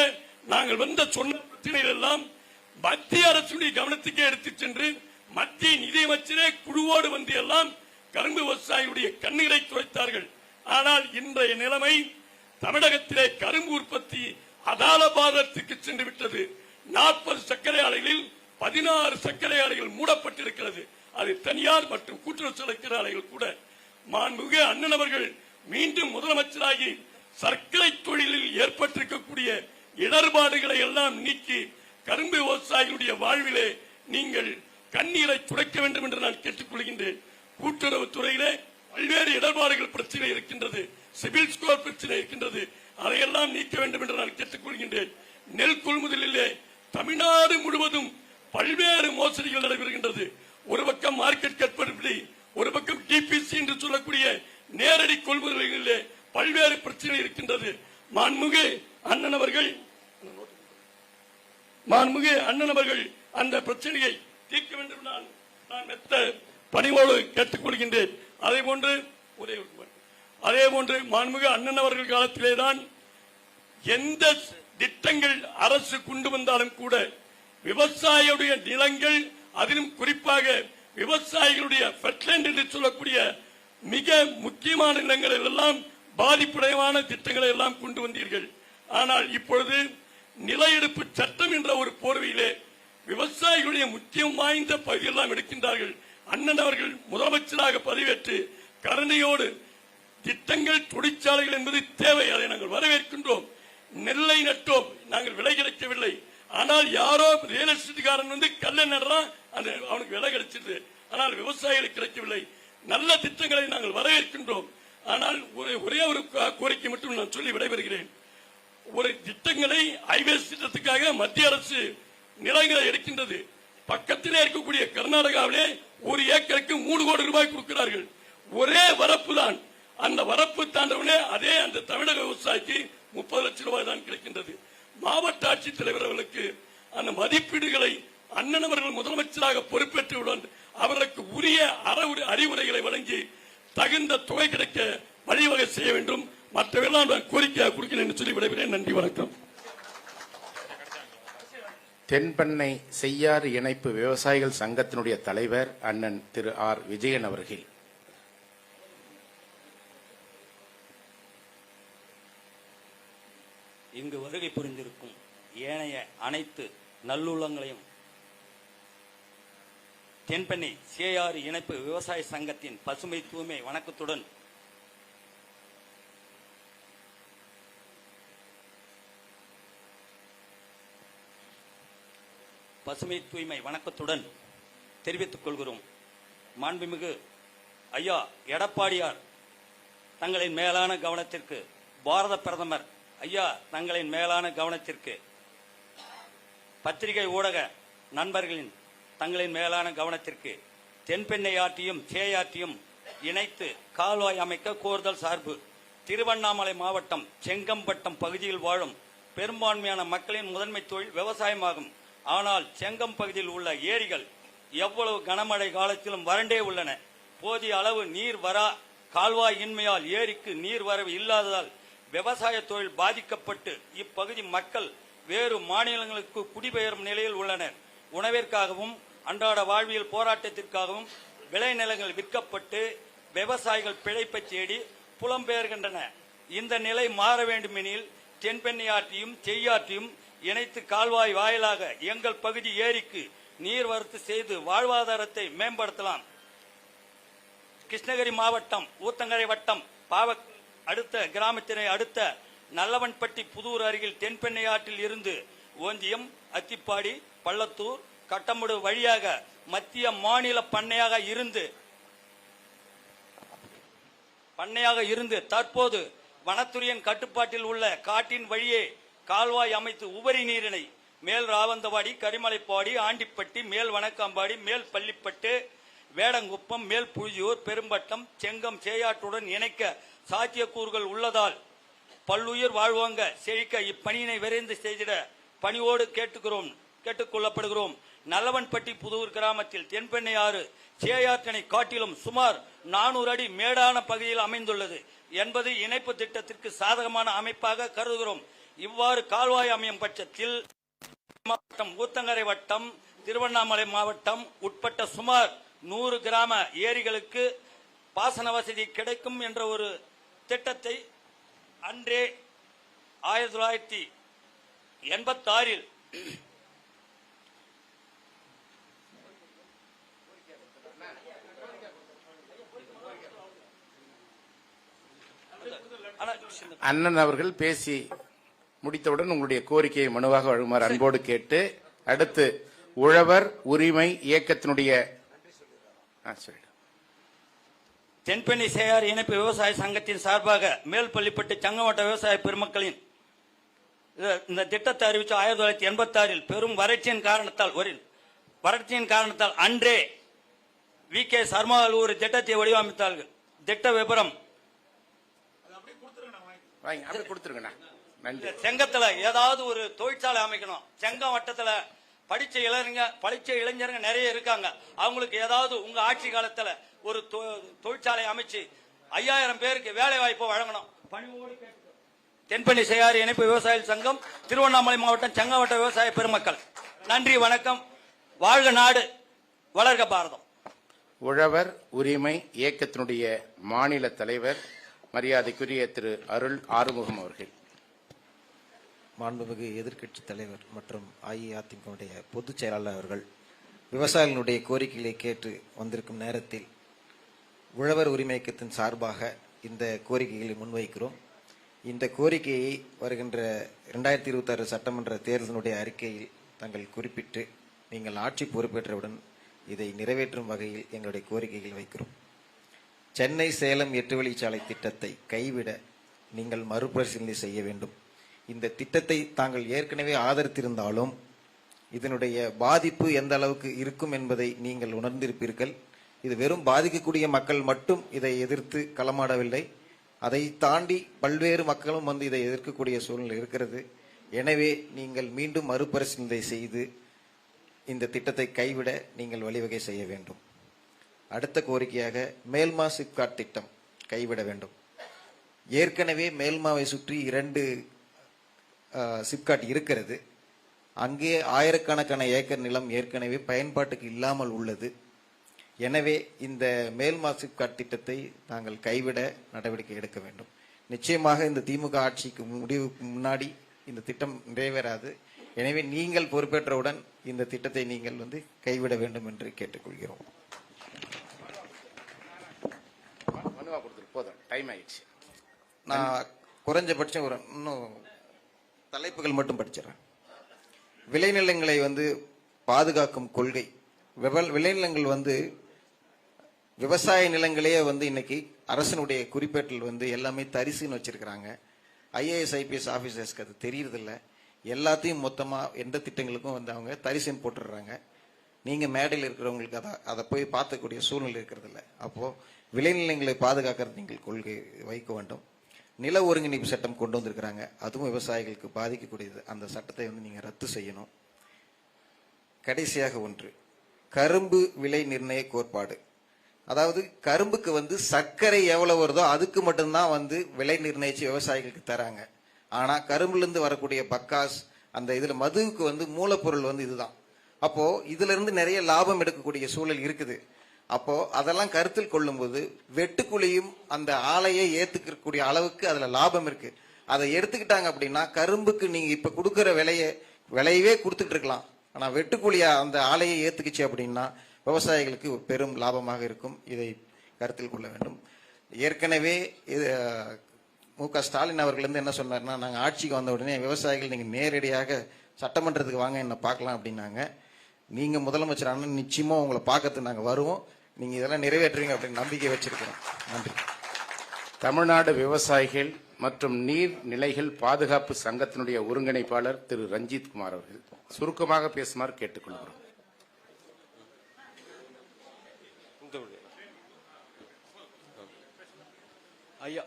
Speaker 7: நாங்கள் சொன்ன பிரச்சனைகள் எல்லாம் மத்திய அரசுடைய கவனத்துக்கே எடுத்துச் சென்று மத்திய நிதியமைச்சரே குழுவோடு வந்து எல்லாம் கரும்பு விவசாயிகளுடைய கண்ணீரை துடைத்தார்கள். ஆனால் இன்றைய நிலைமை தமிழகத்திலே கரும்பு உற்பத்தி அதாலபாதத்துக்கு சென்று விட்டது. 40 சர்க்கரை ஆலைகளில் 16 சர்க்கரை ஆலைகள் மூடப்பட்டிருக்கிறது. அது தனியார் மற்றும் கூட்டுறவு சர்க்கரை ஆலைகள் கூட. மாண்புமிகு அண்ணன் அவர்கள் மீண்டும் முதலமைச்சராகி சர்க்கரை தொழிலில் ஏற்பட்டிருக்கக்கூடிய இடர்பாடுகளை எல்லாம் நீக்கி கரும்பு விவசாயிகளுடைய வாழ்விலே நீங்கள் கண்ணீரை துடைக்க வேண்டும் என்று நான் கேட்டுக்கொள்கின்றேன். கூட்டுறவு துறையிலே பல்வேறு இடர்பாடுகள் பிரச்சனை இருக்கின்றது, சிவில் ஸ்கோர் பிரச்சனை இருக்கின்றது. அதையெல்லாம் நீக்க வேண்டும் என்று நான் கேட்டுக்கொள்கின்றேன். நெல் கொள்முதலிலே தமிழ்நாடு முழுவதும் பல்வேறு மோசடிகள் நடைபெறுகின்றது. ஒரு பக்கம் மார்க்கெட் கட்படி, ஒரு பக்கம் டிபிசி என்று சொல்லக்கூடிய நேரடி கொள்முதலிலே பல்வேறு பிரச்சனை இருக்கின்றது. மாண்புமிகு அண்ணன் அவர்கள் அந்த பிரச்சனையை தீர்க்க வேண்டும் நான் மெத்த பணிவோடு கேட்டுக்கொள்கின்றேன். அதே போன்று மாண்புமிகு அண்ணன் அவர்கள் காலத்திலேதான் எந்த திட்டங்கள் அரசு கொண்டு வந்தாலும் கூட விவசாயிகளுடைய நிலங்கள், அதிலும் குறிப்பாக விவசாயிகளுடைய பெட்லேண்ட் என்று சொல்லக்கூடிய மிக முக்கியமான நிலங்களில் எல்லாம் பாதிப்புடையமான திட்டங்களை எல்லாம் கொண்டு வந்தீர்கள். ஆனால் இப்பொழுது நில எடுப்பு சட்டம் என்ற ஒரு போர்வையிலே விவசாயிகளுடைய முக்கியம் வாய்ந்த பகுதியெல்லாம் எடுக்கின்றார்கள். அண்ணன் அவர்கள் முதலமைச்சராக பதவியேற்று கருணையோடு திட்டங்கள், தொழிற்சாலைகள் என்பது தேவை, அதை நாங்கள் வரவேற்கின்றோம். நெல்லை நட்டோம், நாங்கள் விலை கிடைக்கவில்லை. ஆனால் யாரோ ரியல் எஸ்டேட்காரன் கல்லை நடுறான், அவனுக்கு விலை கிடைச்சது. ஆனால் விவசாயிகளுக்கு கிடைக்கவில்லை. நல்ல திட்டங்களை நாங்கள் வரவேற்கின்றோம். ஆனால் ஒரே ஒரு கோரிக்கை மட்டும் நான் சொல்லி விடைபெறுகிறேன். ஒரு திட்டங்களை ஹைவேஸ் திட்டத்துக்காக மத்திய அரசு நிலங்களை எடுக்கின்றது. பக்கத்திலே இருக்கக்கூடிய கர்நாடகாவிலே ஒரு ஏக்கருக்கு 3 கோடி ரூபாய் கொடுக்கிறார்கள். ஒரே வரப்பு தான். அந்த வரப்பு தாண்டவனே அதே அந்த தமிழக விவசாயிக்கு 30 லட்சம் ரூபாய் தான் கிடைக்கின்றது. மாவட்ட ஆட்சித்தலைவர் அவர்களுக்கு அந்த மதிப்பீடுகளை அண்ணன் அவர்கள் முதலமைச்சராக பொறுப்பேற்றவுடன் அவர்களுக்கு உரிய அறிவுரைகளை வழங்கி தகுந்த தொகை கிடைக்க வழிவகை செய்ய வேண்டும். மற்றவெல்லாம் நான் கோரிக்கையாக கொடுக்கிறேன் என்று சொல்லி விடைபெறேன். நன்றி, வணக்கம்.
Speaker 1: தென்பெண்ணை செய்யாறு இணைப்பு விவசாயிகள் சங்கத்தினுடைய தலைவர் அண்ணன் திரு ஆர் விஜயன் அவர்கள்.
Speaker 6: இங்கு வருகை புரிந்திருக்கும் ஏனைய அனைத்து நல்லுள்ளங்களையும் தென்பெண்ணை சேயாறு இணைப்பு விவசாய சங்கத்தின் பசுமை தூய்மை வணக்கத்துடன் பசுமை தூய்மை வணக்கத்துடன் தெரிவித்துக் கொள்கிறோம். மாண்புமிகு ஐயா எடப்பாடியார் தங்களின் மேலான கவனத்திற்கு, பாரத பிரதமர் ஐயா தங்களின் மேலான கவனத்திற்கு, பத்திரிகை ஊடக நண்பர்களின் தங்களின் மேலான கவனத்திற்கு தென்பெண்ணை ஆற்றியும் சேயாற்றியும் இணைத்து கால்வாய் அமைக்க கோருதல் சார்பு திருவண்ணாமலை மாவட்டம் செங்கம்பட்டம் பகுதியில் வாழும் பெரும்பான்மையான மக்களின் முதன்மை தொழில் விவசாயமாகும். ஆனால் செங்கம் பகுதியில் உள்ள ஏரிகள் எவ்வளவு கனமழை காலத்திலும் வறண்டே உள்ளன. போதிய அளவு நீர் வரா கால்வாய் இன்மையால் ஏரிக்கு நீர் வரவு இல்லாததால் விவசாய தொழில் பாதிக்கப்பட்டு இப்பகுதி மக்கள் வேறு மாநிலங்களுக்கு குடிபெயரும் நிலையில் உள்ளனர். உணவிற்காகவும் அன்றாட வாழ்வியல் போராட்டத்திற்காகவும் விளைநிலங்கள் விற்கப்பட்டு விவசாயிகள் பிழைப்பை தேடி புலம்பெயர்கின்றன. இந்த நிலை மாற வேண்டுமெனில் தென்பெண்ணை ஆற்றியும் செய்யாற்றியும் இணைத்து கால்வாய் வாயிலாக எங்கள் பகுதி ஏரிக்கு நீர் வரத்து செய்து வாழ்வாதாரத்தை மேம்படுத்தலாம். கிருஷ்ணகிரி மாவட்டம் ஊத்தங்கரை வட்டம் பாவக் அடுத்த கிராமத்தினை அடுத்த நல்லவன்பட்டி புதூர் அருகில் தென்பெண்ணை ஆற்றில் இருந்து ஓஞ்சியம், அத்திப்பாடி, பள்ளத்தூர், கட்டமுடு வழியாக மத்திய மாநில பண்ணையாக இருந்து தற்போது வனத்துறையின் கட்டுப்பாட்டில் உள்ள காட்டின் வழியே கால்வாய் அமைத்து உபரி நீரினை மேல் ராவந்தவாடி, கரிமலைப்பாடி, ஆண்டிப்பட்டி, மேல் வனக்காம்பாடி, மேல் பள்ளிப்பட்டு, வேடங்குப்பம், மேல் புழியூர், பெரும்பட்டம், செங்கம், சேயாற்றுடன் இணைக்க சாத்தியக்கூறுகள் உள்ளதால் பல்லுயிர் வாழ்வாங்க செழிக்க இப்பணியினை விரைந்து செய்திட பணியோடு கேட்டுக்கொள்ளப்படுகிறோம். நல்லவன்பட்டி புதூர் கிராமத்தில் தென்பெண்ணை ஆறு சேயாற்றினை காட்டிலும் சுமார் 400 அடி மேடான பகுதியில் அமைந்துள்ளது என்பது இணைப்பு திட்டத்திற்கு சாதகமான அமைப்பாக கருதுகிறோம். இவ்வாறு கால்வாய் அமையும் பட்சத்தில் மாவட்டம் ஊத்தங்கரை வட்டம் திருவண்ணாமலை மாவட்டம் உட்பட்ட சுமார் 100 கிராம ஏரிகளுக்கு பாசன வசதி கிடைக்கும் என்ற ஒரு திட்டத்தை அன்றே 1986
Speaker 1: அண்ணன் அவர்கள் பேசி முடித்தவுடன் உங்களுடைய கோரிக்கையை மனுவாக வழங்குமாறு அன்போடு கேட்டு, அடுத்து உழவர் உரிமை இயக்கத்தினுடைய
Speaker 6: தென்பெண்ணை சேயார் இணைப்பு விவசாய சங்கத்தின் சார்பாக மேல்பள்ளிப்பட்டு சங்கமட்ட விவசாய பெருமக்களின் இந்த திட்டத்தை அறிவித்து 1986 பெரும் வறட்சியின் காரணத்தால் அன்றே VK சர்மா ஒரு திட்டத்தை வடிவமைத்தார்கள். திட்ட விபரம் செங்கத்துல ஏதாவது ஒரு தொழிற்சாலை அமைக்கணும். செங்கம் வட்டத்துல படிச்ச இளைஞருங்க நிறைய இருக்காங்க. அவங்களுக்கு ஏதாவது உங்க ஆட்சி காலத்துல ஒரு தொழிற்சாலை அமைச்சு 5000 பேருக்கு வேலை வாய்ப்பு வழங்கணும். தென்பெண்ணை சேயாறு இணைப்பு விவசாய சங்கம், திருவண்ணாமலை மாவட்டம் செங்கவட்ட விவசாய பெருமக்கள். நன்றி, வணக்கம். வாழ்க நாடு, வளர்க பாரதம்.
Speaker 1: உழவர் உரிமை இயக்கத்தினுடைய மாநில தலைவர் மரியாதைக்குரிய திரு அருள் ஆறுமுகம் அவர்கள்.
Speaker 8: மாண்புமிகு எதிர்க்கட்சி தலைவர் மற்றும் அஇஅதிமுகவுடைய பொதுச் செயலாளர் அவர்கள் விவசாயிகளுடைய கோரிக்கைகளை கேட்டு வந்திருக்கும் நேரத்தில் உழவர் உரிமை இயக்கத்தின் சார்பாக இந்த கோரிக்கைகளை முன்வைக்கிறோம். இந்த கோரிக்கையை வருகின்ற 2026 சட்டமன்ற தேர்தலினுடைய அறிக்கையில் தங்கள் குறிப்பிட்டு நீங்கள் ஆட்சி பொறுப்பேற்றவுடன் இதை நிறைவேற்றும் வகையில் எங்களுடைய கோரிக்கைகள் வைக்கிறோம். சென்னை சேலம் 8 வழிச்சாலை திட்டத்தை கைவிட நீங்கள் மறுபரிசீலனை செய்ய வேண்டும். இந்த திட்டத்தை தாங்கள் ஏற்கனவே ஆதரித்திருந்தாலும் இதனுடைய பாதிப்பு எந்த அளவுக்கு இருக்கும் என்பதை நீங்கள் உணர்ந்திருப்பீர்கள். இது வெறும் பாதிக்கக்கூடிய மக்கள் மட்டும் இதை எதிர்த்து களமாடவில்லை, அதை தாண்டி பல்வேறு மக்களும் வந்து இதை எதிர்க்கக்கூடிய சூழ்நிலை இருக்கிறது. எனவே நீங்கள் மீண்டும் மறுபரிசீலனை செய்து இந்த திட்டத்தை கைவிட நீங்கள் வழிவகை செய்ய வேண்டும். அடுத்த கோரிக்கையாக மேல்மா சிப்காட் திட்டம் கைவிட வேண்டும். ஏற்கனவே மேல்மாவை சுற்றி 2 சிப்காட் இருக்கிறது. அங்கே ஆயிரக்கணக்கான ஏக்கர் நிலம் ஏற்கனவே பயன்பாட்டுக்கு இல்லாமல் உள்ளது. எனவே இந்த மேல்மா சிப்காட் திட்டத்தை நாங்கள் கைவிட நடவடிக்கை எடுக்க வேண்டும். நிச்சயமாக இந்த திமுக ஆட்சிக்கு முடிவுக்கு முன்னாடி இந்த திட்டம் நிறைவேறாது. எனவே நீங்கள் பொறுப்பேற்றவுடன் இந்த திட்டத்தை நீங்கள் கைவிட வேண்டும் என்று கேட்டுக்கொள்கிறோம். நான் குறைஞ்சபட்சம் இன்னும் தலைப்புகள் மட்டும் படிச்சிடறேன். விளைநிலங்களை பாதுகாக்கும் கொள்கை. விளைநிலங்கள் வந்து விவசாய நிலங்களே வந்து இன்னைக்கு அரசனுடைய குறிப்பேட்டில் வந்து எல்லாமே தரிசுன்னு வச்சிருக்கிறாங்க. ஐஏஎஸ் ஐபிஎஸ் ஆபீசர்ஸ்க்கு அது தெரியறதில்ல. எல்லாத்தையும் மொத்தமா எந்த திட்டங்களுக்கும் வந்து அவங்க தரிசுன்னு போட்டுடுறாங்க. நீங்க மேடையில் இருக்கிறவங்களுக்கு அதை போய் பார்க்கக்கூடிய சூழ்நிலை இருக்கிறதில்ல. அப்போ விளைநிலங்களை பாதுகாக்கிறது நீங்கள் கொள்கை வைக்க வேண்டும். நில ஒருங்கிணைப்பு சட்டம் கொண்டு வந்திருக்கிறாங்க, அதுவும் விவசாயிகளுக்கு பாதிக்கக்கூடியது. அந்த சட்டத்தை வந்து நீங்க ரத்து செய்யணும். கடைசியாக ஒன்று, கரும்பு விலை நிர்ணய கோட்பாடு. அதாவது கரும்புக்கு வந்து சர்க்கரை எவ்வளவு வருதோ அதுக்கு மட்டும்தான் வந்து விலை நிர்ணயிச்சு விவசாயிகளுக்கு தராங்க. ஆனா கரும்புல இருந்து வரக்கூடிய பக்காஸ் அந்த இதுல மதுவுக்கு வந்து மூலப்பொருள் வந்து இதுதான். அப்போ இதுல இருந்து நிறைய லாபம் எடுக்கக்கூடிய சூழல் இருக்குது. அப்போ அதெல்லாம் கருத்தில் கொள்ளும்போது வெட்டுக்குழியும் அந்த ஆலையை ஏத்துக்கக்கூடிய அளவுக்கு அதுல லாபம் இருக்கு. அதை எடுத்துக்கிட்டாங்க அப்படின்னா கரும்புக்கு நீங்க இப்ப கொடுக்கிற விலையவே கொடுத்துட்டு இருக்கலாம். ஆனா வெட்டுக்குழியா அந்த ஆலையை ஏத்துக்குச்சு அப்படின்னா விவசாயிகளுக்கு ஒரு பெரும் லாபமாக இருக்கும். இதை கருத்தில் கொள்ள வேண்டும். ஏற்கனவே மு.க. ஸ்டாலின் அவர்கள் இருந்து என்ன சொன்னார்னா, நாங்கள் ஆட்சிக்கு வந்த உடனே விவசாயிகள் நீங்கள் நேரடியாக சட்டமன்றத்துக்கு வாங்க என்ன பார்க்கலாம் அப்படின்னாங்க. நீங்கள் முதலமைச்சர் ஆனால் நிச்சயமா உங்களை பார்க்கறதுக்கு நாங்கள் வருவோம். நீங்கள் இதெல்லாம் நிறைவேற்றுவீங்க அப்படின்னு நம்பிக்கை வச்சிருக்கிறோம். நன்றி.
Speaker 1: தமிழ்நாடு விவசாயிகள் மற்றும் நீர்நிலைகள் பாதுகாப்பு சங்கத்தினுடைய ஒருங்கிணைப்பாளர் திரு ரஞ்சித் குமார் அவர்கள் சுருக்கமாக பேசுமாறு கேட்டுக்கொள்கிறோம்.
Speaker 9: ஐயா,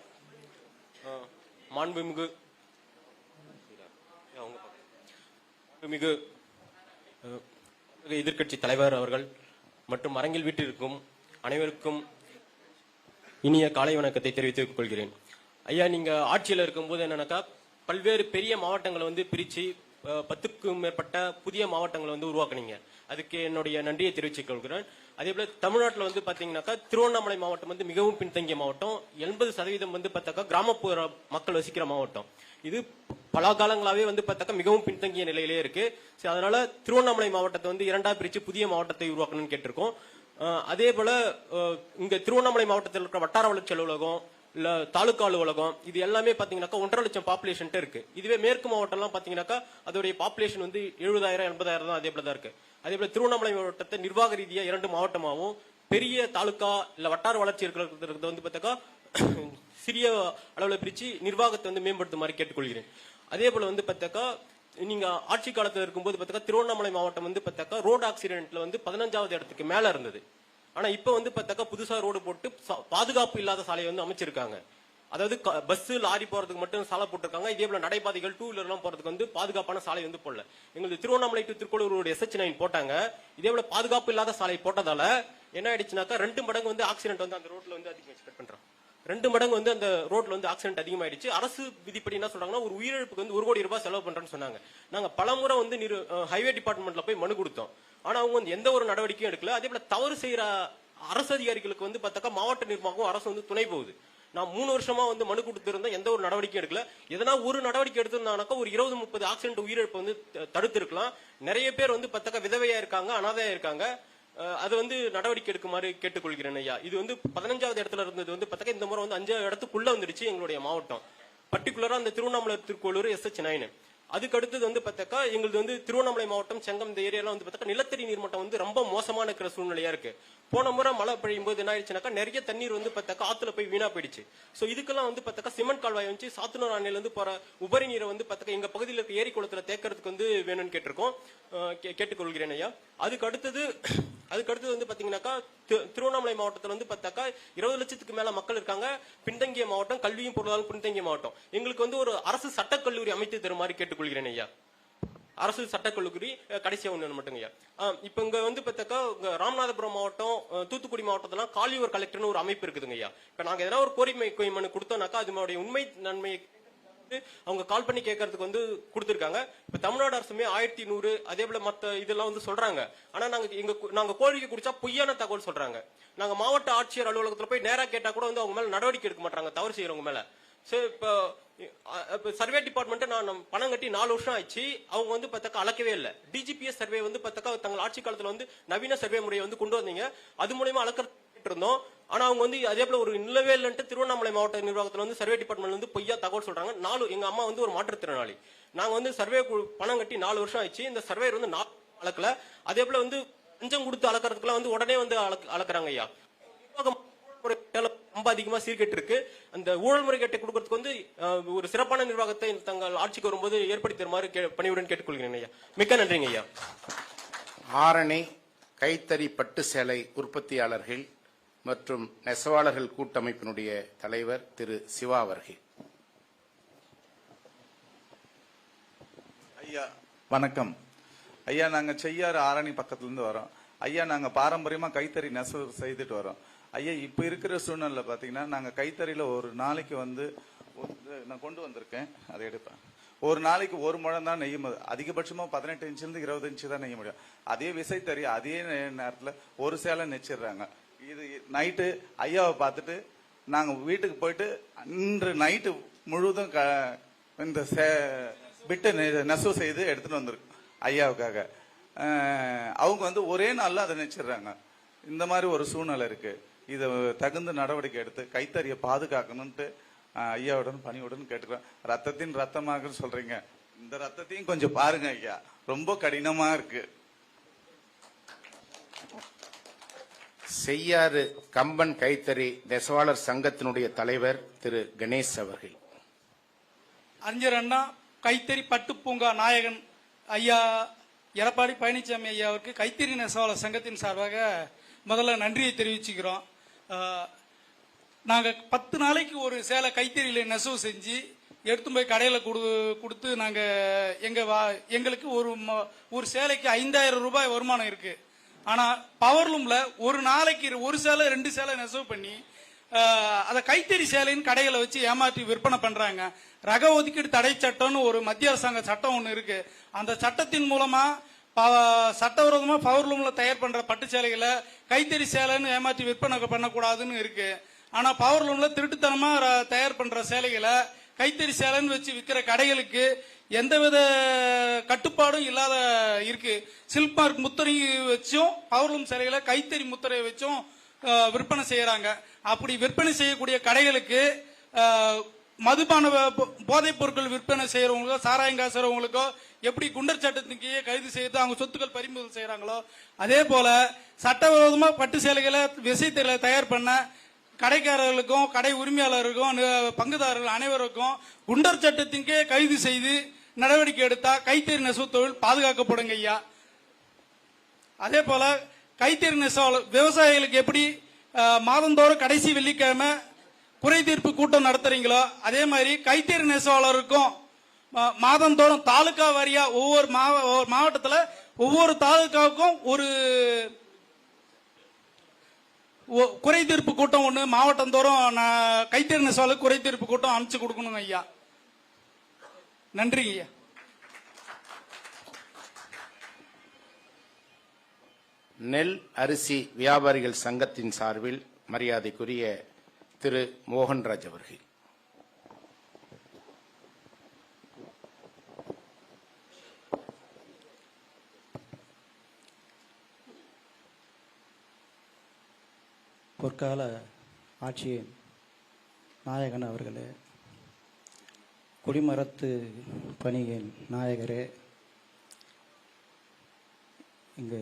Speaker 9: மாண்புமிகு எதிர்க்கட்சி தலைவர் அவர்கள் மற்றும் அரங்கில் வீட்டிற்கும் அனைவருக்கும் இனிய காலை வணக்கத்தை தெரிவித்துக் கொள்கிறேன். ஐயா, நீங்க ஆட்சியில் இருக்கும்போது என்னன்னாக்கா பல்வேறு பெரிய மாவட்டங்களை வந்து பிரிச்சு 10க்கும் மேற்பட்ட புதிய மாவட்டங்களை வந்து உருவாக்குனீங்க. அதுக்கு என்னுடைய நன்றியை தெரிவித்துக் கொள்கிறேன். அதே போல தமிழ்நாட்டில் வந்து பாத்தீங்கன்னாக்கா திருவண்ணாமலை மாவட்டம் வந்து மிகவும் பின்தங்கிய மாவட்டம். 80% வந்து பார்த்தாக்கா கிராமப்புற மக்கள் வசிக்கிற மாவட்டம். இது பல காலங்களாவே வந்து பார்த்தாக்கா மிகவும் பின்தங்கிய நிலையிலே இருக்கு. அதனால திருவண்ணாமலை மாவட்டத்தை வந்து 2ஆ பிரிச்சு புதிய மாவட்டத்தை உருவாக்கணும்னு கேட்டிருக்கோம். அதே போல இங்க திருவண்ணாமலை மாவட்டத்தில் இருக்கிற வட்டார வளர்ச்சி அலுவலகம் இல்ல தாலுகா அலுவலகம் இது எல்லாமே பாத்தீங்கன்னாக்கா 1.5 லட்சம் பாப்புலேஷன் இருக்கு. இதுவே மேற்கு மாவட்டம் எல்லாம் பாத்தீங்கன்னாக்கா அதோடைய பாப்புலேஷன் வந்து 70,000 80,000 தான். அதே போல தான் இருக்கு. அதே போல திருவண்ணாமலை மாவட்டத்தை நிர்வாக ரீதியா 2 மாவட்டமாகவும் பெரிய தாலுகா இல்ல வட்டார வளர்ச்சி இருக்கிறது வந்து பார்த்தாக்கா சிறிய அளவுல பிரிச்சு நிர்வாகத்தை வந்து மேம்படுத்துமாறு கேட்டுக்கொள்கிறேன். அதே போல வந்து பார்த்தாக்கா நீங்க ஆட்சி காலத்தில் இருக்கும்போது பார்த்தாக்கா திருவண்ணாமலை மாவட்டம் வந்து பார்த்தாக்கா ரோடு ஆக்சிடென்ட்ல வந்து 15வது இடத்துக்கு மேல இருந்தது. ஆனா இப்ப வந்து பார்த்தாக்கா புதுசா ரோடு போட்டு பாதுகாப்பு இல்லாத சாலையை வந்து அமைச்சிருக்காங்க. அதாவது பஸ் லாரி போறதுக்கு மட்டும் சாலை போட்டிருக்காங்க. இதே போல நடைபாதைகள் 2 வீலர் எல்லாம் போறதுக்கு வந்து பாதுகாப்பான சாலை வந்து போடல. எங்களுக்கு திருவண்ணாமலை டு திருக்கோளூர் SH9 போட்டாங்க. இதே போல பாதுகாப்பு இல்லாத சாலை போட்டதால என்ன ஆயிடுச்சுனாக்கா 2 மடங்கு வந்து ஆக்சிடென்ட் வந்து அந்த ரோட்ல வந்து அதிகமாச்சு. 2 மடங்கு வந்து அந்த ரோட்ல வந்து ஆக்சிடென்ட் அதிகமாயிடுச்சு. அரசு விதிப்படி என்ன சொல்றாங்கன்னா ஒரு உயிரிழப்புக்கு வந்து 1 கோடி ரூபாய் செலவு பண்றேன்னு சொன்னாங்க. நாங்க பலமுறை வந்து ஹைவே டிபார்ட்மெண்ட்ல போய் மனு கொடுத்தோம். ஆனா அவங்க வந்து எந்த ஒரு நடவடிக்கையும் எடுக்கல. அதே போல தவறு செய்யற அரசு அதிகாரிகளுக்கு வந்து பார்த்தாக்கா மாவட்ட நிர்வாகம் அரசு வந்து துணை போகுது. நான் 3 வருஷமா வந்து மனு கொடுத்திருந்தேன், எந்த ஒரு நடவடிக்கையும் எடுக்கல. எதனா ஒரு நடவடிக்கை எடுத்திருந்தாங்கனாக்கா ஒரு 20-30 ஆக்சிடென்ட் உயிரிழப்பு வந்து தடுத்திருக்கலாம். நிறைய பேர் வந்து பார்த்தாக்கா விதவையா இருக்காங்க, அனாதையா இருக்காங்க. அது வந்து நடவடிக்கை எடுக்குமாறு கேட்டுக்கொள்கிறேன் ஐயா. இது வந்து 15வது இடத்துல இருந்தது வந்து பார்த்தாக்கா இந்த முறை வந்து 5வது இடத்துக்குள்ள வந்துடுச்சு எங்களுடைய மாவட்டம். பர்டிகுலரா அந்த திருவண்ணாமலை திருக்கோளூர் SH9. அதுக்கு அடுத்தது வந்து பார்த்தாக்கா எங்களுக்கு வந்து திருவண்ணாமலை மாவட்டம் செங்கம் இந்த ஏரியாலாம் வந்து பார்த்தாக்கா நிலத்தடி நீர்மட்டம் வந்து ரொம்ப மோசமான இருக்கிற சூழ்நிலையா இருக்கு. போன முறை மழை பெய்யும் போது என்ன ஆயிடுச்சுனாக்கா நிறைய தண்ணீர் வந்து பார்த்தாக்கா ஆத்துல போய் வீணா போயிடுச்சு. சோ இதுக்கெல்லாம் வந்து பார்த்தாக்கா சிமெண்ட் கால்வாய் வந்து சாத்தனூர் அணையில இருந்து போற உபரி நீரை வந்து பார்த்தாக்கா எங்க பகுதியில் இருக்க ஏரி குளத்துல தேக்கிறதுக்கு வந்து வேணும்னு கேட்டிருக்கோம். கேட்டுக்கொள்கிறேன் ஐயா. அதுக்கு அடுத்தது வந்து பாத்தீங்கன்னாக்கா திருவண்ணாமலை மாவட்டத்தில் வந்து பார்த்தாக்கா 20 லட்சத்துக்கு மேல மக்கள் இருக்காங்க. பின்தங்கிய மாவட்டம், கல்வியும் பொருளாதாரம் பின்தங்கிய மாவட்டம். எங்களுக்கு வந்து ஒரு அரசு சட்டக்கல்லூரி அமைத்து தருமாறு கேட்டுக்கொள்கிறேன் ஐயா. அரசு சட்டக்கல்லூரி கடைசியா ஒண்ணு மட்டும் ஐயா. இப்ப இங்க வந்து பார்த்தாக்கா ராமநாதபுரம் மாவட்டம், தூத்துக்குடி மாவட்டத்திலாம் காலியூர் கலெக்டர்னு ஒரு அமைப்பு இருக்குதுங்க ஐயா. இப்ப நாங்க எதனா ஒரு கோரிக்கை மனு கொடுத்தோம்னாக்கா அதனுடைய உண்மை நன்மை அவங்க கால் பண்ணி கேட்கறதுக்கு வந்து கொடுத்திருக்காங்க. இப்ப தமிழ்நாடு அரசுமே 1100 அதே போல மத்த இதெல்லாம் வந்து சொல்றாங்க. ஆனா நாங்க கோரிக்கை குடிச்சா பொய்யான தகவல் சொல்றாங்க. நாங்க மாவட்ட ஆட்சியர் அலுவலகத்துல போய் நேரா கேட்டா கூட வந்து அவங்க மேல நடவடிக்கை எடுக்க மாட்டாங்க தவறு செய்யறவங்க மேல. சரி, இப்ப சர்வே டிபார்ட்மெண்ட் நான் பணம் கட்டி 4 வருஷம் ஆயிடுச்சு. அவங்க வந்து பார்த்தாக்கா அளக்கவே இல்லை. DGPS சர்வே வந்து பார்த்தாக்கா தங்கள் ஆட்சி காலத்துல வந்து நவீன சர்வே முறையை வந்து கொண்டு வந்தீங்க. அது மூலமா அளக்க இருந்தோம். ஆனா அவங்க வந்து அதே போல ஒரு நிலவே இல்லைன்ட்டு திருவண்ணாமலை மாவட்ட நிர்வாகத்துல வந்து சர்வே டிபார்ட்மெண்ட் வந்து பொய்யா தகவல் சொல்றாங்க. எங்க அம்மா வந்து ஒரு மாற்றுத்திறனாளி. நாங்க வந்து சர்வே பணம் கட்டி 4 வருஷம் ஆயிடுச்சு. இந்த சர்வே வந்து அளக்கல. அதே போல வந்து லஞ்சம் கொடுத்து அளக்கறதுக்குலாம் வந்து உடனே வந்து அளக்குறாங்க ஐயா. ரொம்ப அதிகமா சீர்கெட்டு இருக்கு. அந்த ஊழல் முறைகேட்டை கொடுக்கறதுக்கு வந்து ஒரு சிறப்பான நிர்வாகத்தை தங்கள் ஆட்சிக்கு வரும்போது ஏற்படுத்தி தருமாறு பணியுடன் கேட்டுக்கொள்கிறேன் ஐயா. மிக்க நன்றிங்க ஐயா.
Speaker 1: ஆரணி கைத்தறி பட்டு சேலை உற்பத்தியாளர்கள் மற்றும் நெசவாளர்கள் கூட்டமைப்பினுடைய தலைவர் திரு சிவா அவர்கள்.
Speaker 10: ஐயா வணக்கம் ஐயா. நாங்க செய்யாறு ஆரணி பக்கத்துல இருந்து வரோம் ஐயா. நாங்க பாரம்பரியமா கைத்தறி நெசவு செய்துட்டு வரோம் ஐயா. இப்ப இருக்கிற சூழ்நிலை பாத்தீங்கன்னா நாங்க கைத்தறியில ஒரு நாளைக்கு வந்து நான் கொண்டு வந்திருக்கேன், அதை எடுப்பேன். ஒரு நாளைக்கு ஒரு முழம் தான் நெய்ய முடியும். அதிகபட்சமா 18 இன்ச்சிலிருந்து 20 இன்ச்சு தான் நெய்ய முடியும். அதே விசைத்தறி அதே நேரத்துல ஒரு சேலை நெச்சிடுறாங்க. இது நைட்டு ஐயாவை பார்த்துட்டு நாங்க வீட்டுக்கு போயிட்டு இன்று நைட்டு முழுவதும் இந்த பிட்டு நெசவு செய்து எடுத்துட்டு வந்திருக்கோம் ஐயாவுக்காக. அவங்க வந்து ஒரே நாள்ல அதை நெச்சிடுறாங்க. இந்த மாதிரி ஒரு சூழ்நிலை இருக்கு. இதை தகுந்த நடவடிக்கை எடுத்து கைத்தறியை பாதுகாக்கணும்ட்டு ஐயாவுடன் பணியுடன் கேட்டுக்கிறேன். ரத்தத்தின் ரத்தமாக சொல்றீங்க, இந்த ரத்தத்தையும் கொஞ்சம் பாருங்க ஐயா, ரொம்ப கடினமா இருக்கு.
Speaker 1: செய்யாறு கம்பன் கைத்தறி நெசவாளர் சங்கத்தினுடைய தலைவர் திரு கணேஷ் அவர்கள்.
Speaker 11: அறிஞர் அண்ணா கைத்தறி பட்டு பூங்கா நாயகன் ஐயா எடப்பாடி பழனிசாமி ஐயாவுக்கு கைத்தறி நெசவாளர் சங்கத்தின் சார்பாக முதல்ல நன்றியை தெரிவிச்சுக்கிறோம். நாங்கள் 10 நாளைக்கு ஒரு சேலை கைத்தறியில நெசவு செஞ்சு எடுத்து போய் கடையில் கொடுத்து எங்களுக்கு ஒரு சேலைக்கு 5000 ரூபாய் வருமானம் இருக்கு. ஆனால் பவர்லூம்ல ஒரு நாளைக்கு ஒரு சேலை 2 சேலை நெசவு பண்ணி அதை கைத்தறி சேலைன்னு கடைகளை வச்சு ஏமாற்றி விற்பனை பண்றாங்க. ரக ஒதுக்கீடு தடை சட்டம்னு ஒரு மத்திய அரசாங்க சட்டம் ஒன்று இருக்கு. அந்த சட்டத்தின் மூலமா சட்டவிரோதமா பவர்லூம்ல தயார் பண்ற பட்டு சேலைகளை கைத்தறி சேலைன்னு ஏமாற்றி விற்பனை பண்ணக்கூடாதுன்னு இருக்கு. ஆனா பவர்லூம்ல திருட்டுத்தனமா தயார் பண்ற சேலைகளை கைத்தறி சேலைன்னு வச்சு விற்கிற கடைகளுக்கு எந்தவித கட்டுப்பாடும் இல்லாத இருக்கு. சில்க் மார்க் முத்திரை வச்சும் பவர்லூம் சேலைகளை கைத்தறி முத்திரையை வச்சும் விற்பனை செய்யறாங்க. அப்படி விற்பனை செய்யக்கூடிய கடைகளுக்கு மதுபான போதைப் பொருட்கள் விற்பனை செய்யறவங்களுக்கோ சாராயம் காசுறவங்களுக்கோ எப்படி குண்டர் சட்டத்துக்கு கைது செய்து அவங்க சொத்துக்கள் பறிமுதல் செய்யறாங்களோ அதே போல சட்டவிரோதமா பட்டு சேலைகளை விசைத்தறிகளை தயார் பண்ண கடைக்காரர்களுக்கும் கடை உரிமையாளருக்கும் பங்குதாரர்கள் அனைவருக்கும் குண்டர் சட்டத்தின் கீழ் கைது செய்து நடவடிக்கை எடுத்தா கைத்தறி நெசவு தொழில் பாதுகாக்கப்படுங்க ஐயா. அதே போல கைத்தறி நெசவாளர் விவசாயிகளுக்கு எப்படி மாதந்தோறும் கடைசி வெள்ளிக்கிழமை குறை தீர்ப்பு கூட்டம் நடத்துறீங்களோ அதே மாதிரி கைத்தறி நெசவாளருக்கும் மாதந்தோறும் தாலுகா வாரியா ஒவ்வொரு மாவட்டத்தில் ஒவ்வொரு தாலுகாவுக்கும் ஒரு குறை தீர்ப்பு கூட்டம் ஒன்று மாவட்டந்தோறும் கைத்தறி நெசவாளருக்கு குறை தீர்ப்பு கூட்டம் அமைச்சு கொடுக்கணும் ஐயா. நன்றிங்க ஐயா.
Speaker 1: நெல் அரிசி வியாபாரிகள் சங்கத்தின் சார்பில் மரியாதைக்குரிய திரு மோகன்ராஜ் அவர்கள்.
Speaker 12: பொற்கால ஆட்சியின் நாயகன் அவர்களே, குடிமரத்து பணியின் நாயகரே, இங்கு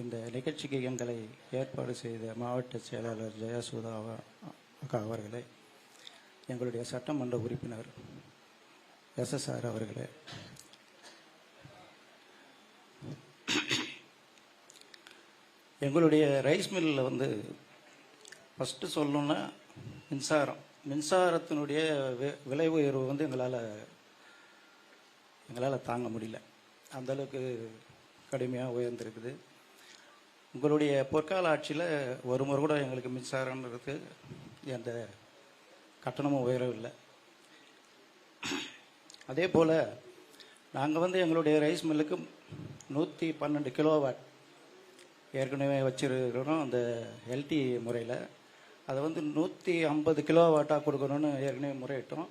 Speaker 12: இந்த நிகழ்ச்சிக்கு எங்களை ஏற்பாடு செய்த மாவட்ட செயலாளர் ஜெயசுதா அக்கா அவர்களே, எங்களுடைய சட்டமன்ற உறுப்பினர் SSR அவர்களே, எங்களுடைய ரைஸ் மில்லில் வந்து ஃபஸ்ட்டு சொல்லணுன்னா மின்சாரத்தினுடைய விலை உயர்வு வந்து எங்களால் தாங்க முடியல. அந்தளவுக்கு கடுமையாக உயர்ந்திருக்குது. உங்களுடைய பொற்கால ஆட்சியில் ஒரு முறை கூட எங்களுக்கு மின்சாரம்ன்றது எந்த கட்டணமும் உயரவில்லை. அதே போல் நாங்கள் வந்து எங்களுடைய ரைஸ் மில்லுக்கு 112 கிலோவாட் ஏற்கனவே வச்சிருக்கிறோம். அந்த எல்டி முறையில் அதை வந்து 150 கிலோவாட்டாக கொடுக்கணும்னு ஏற்கனவே முறையிட்டோம்.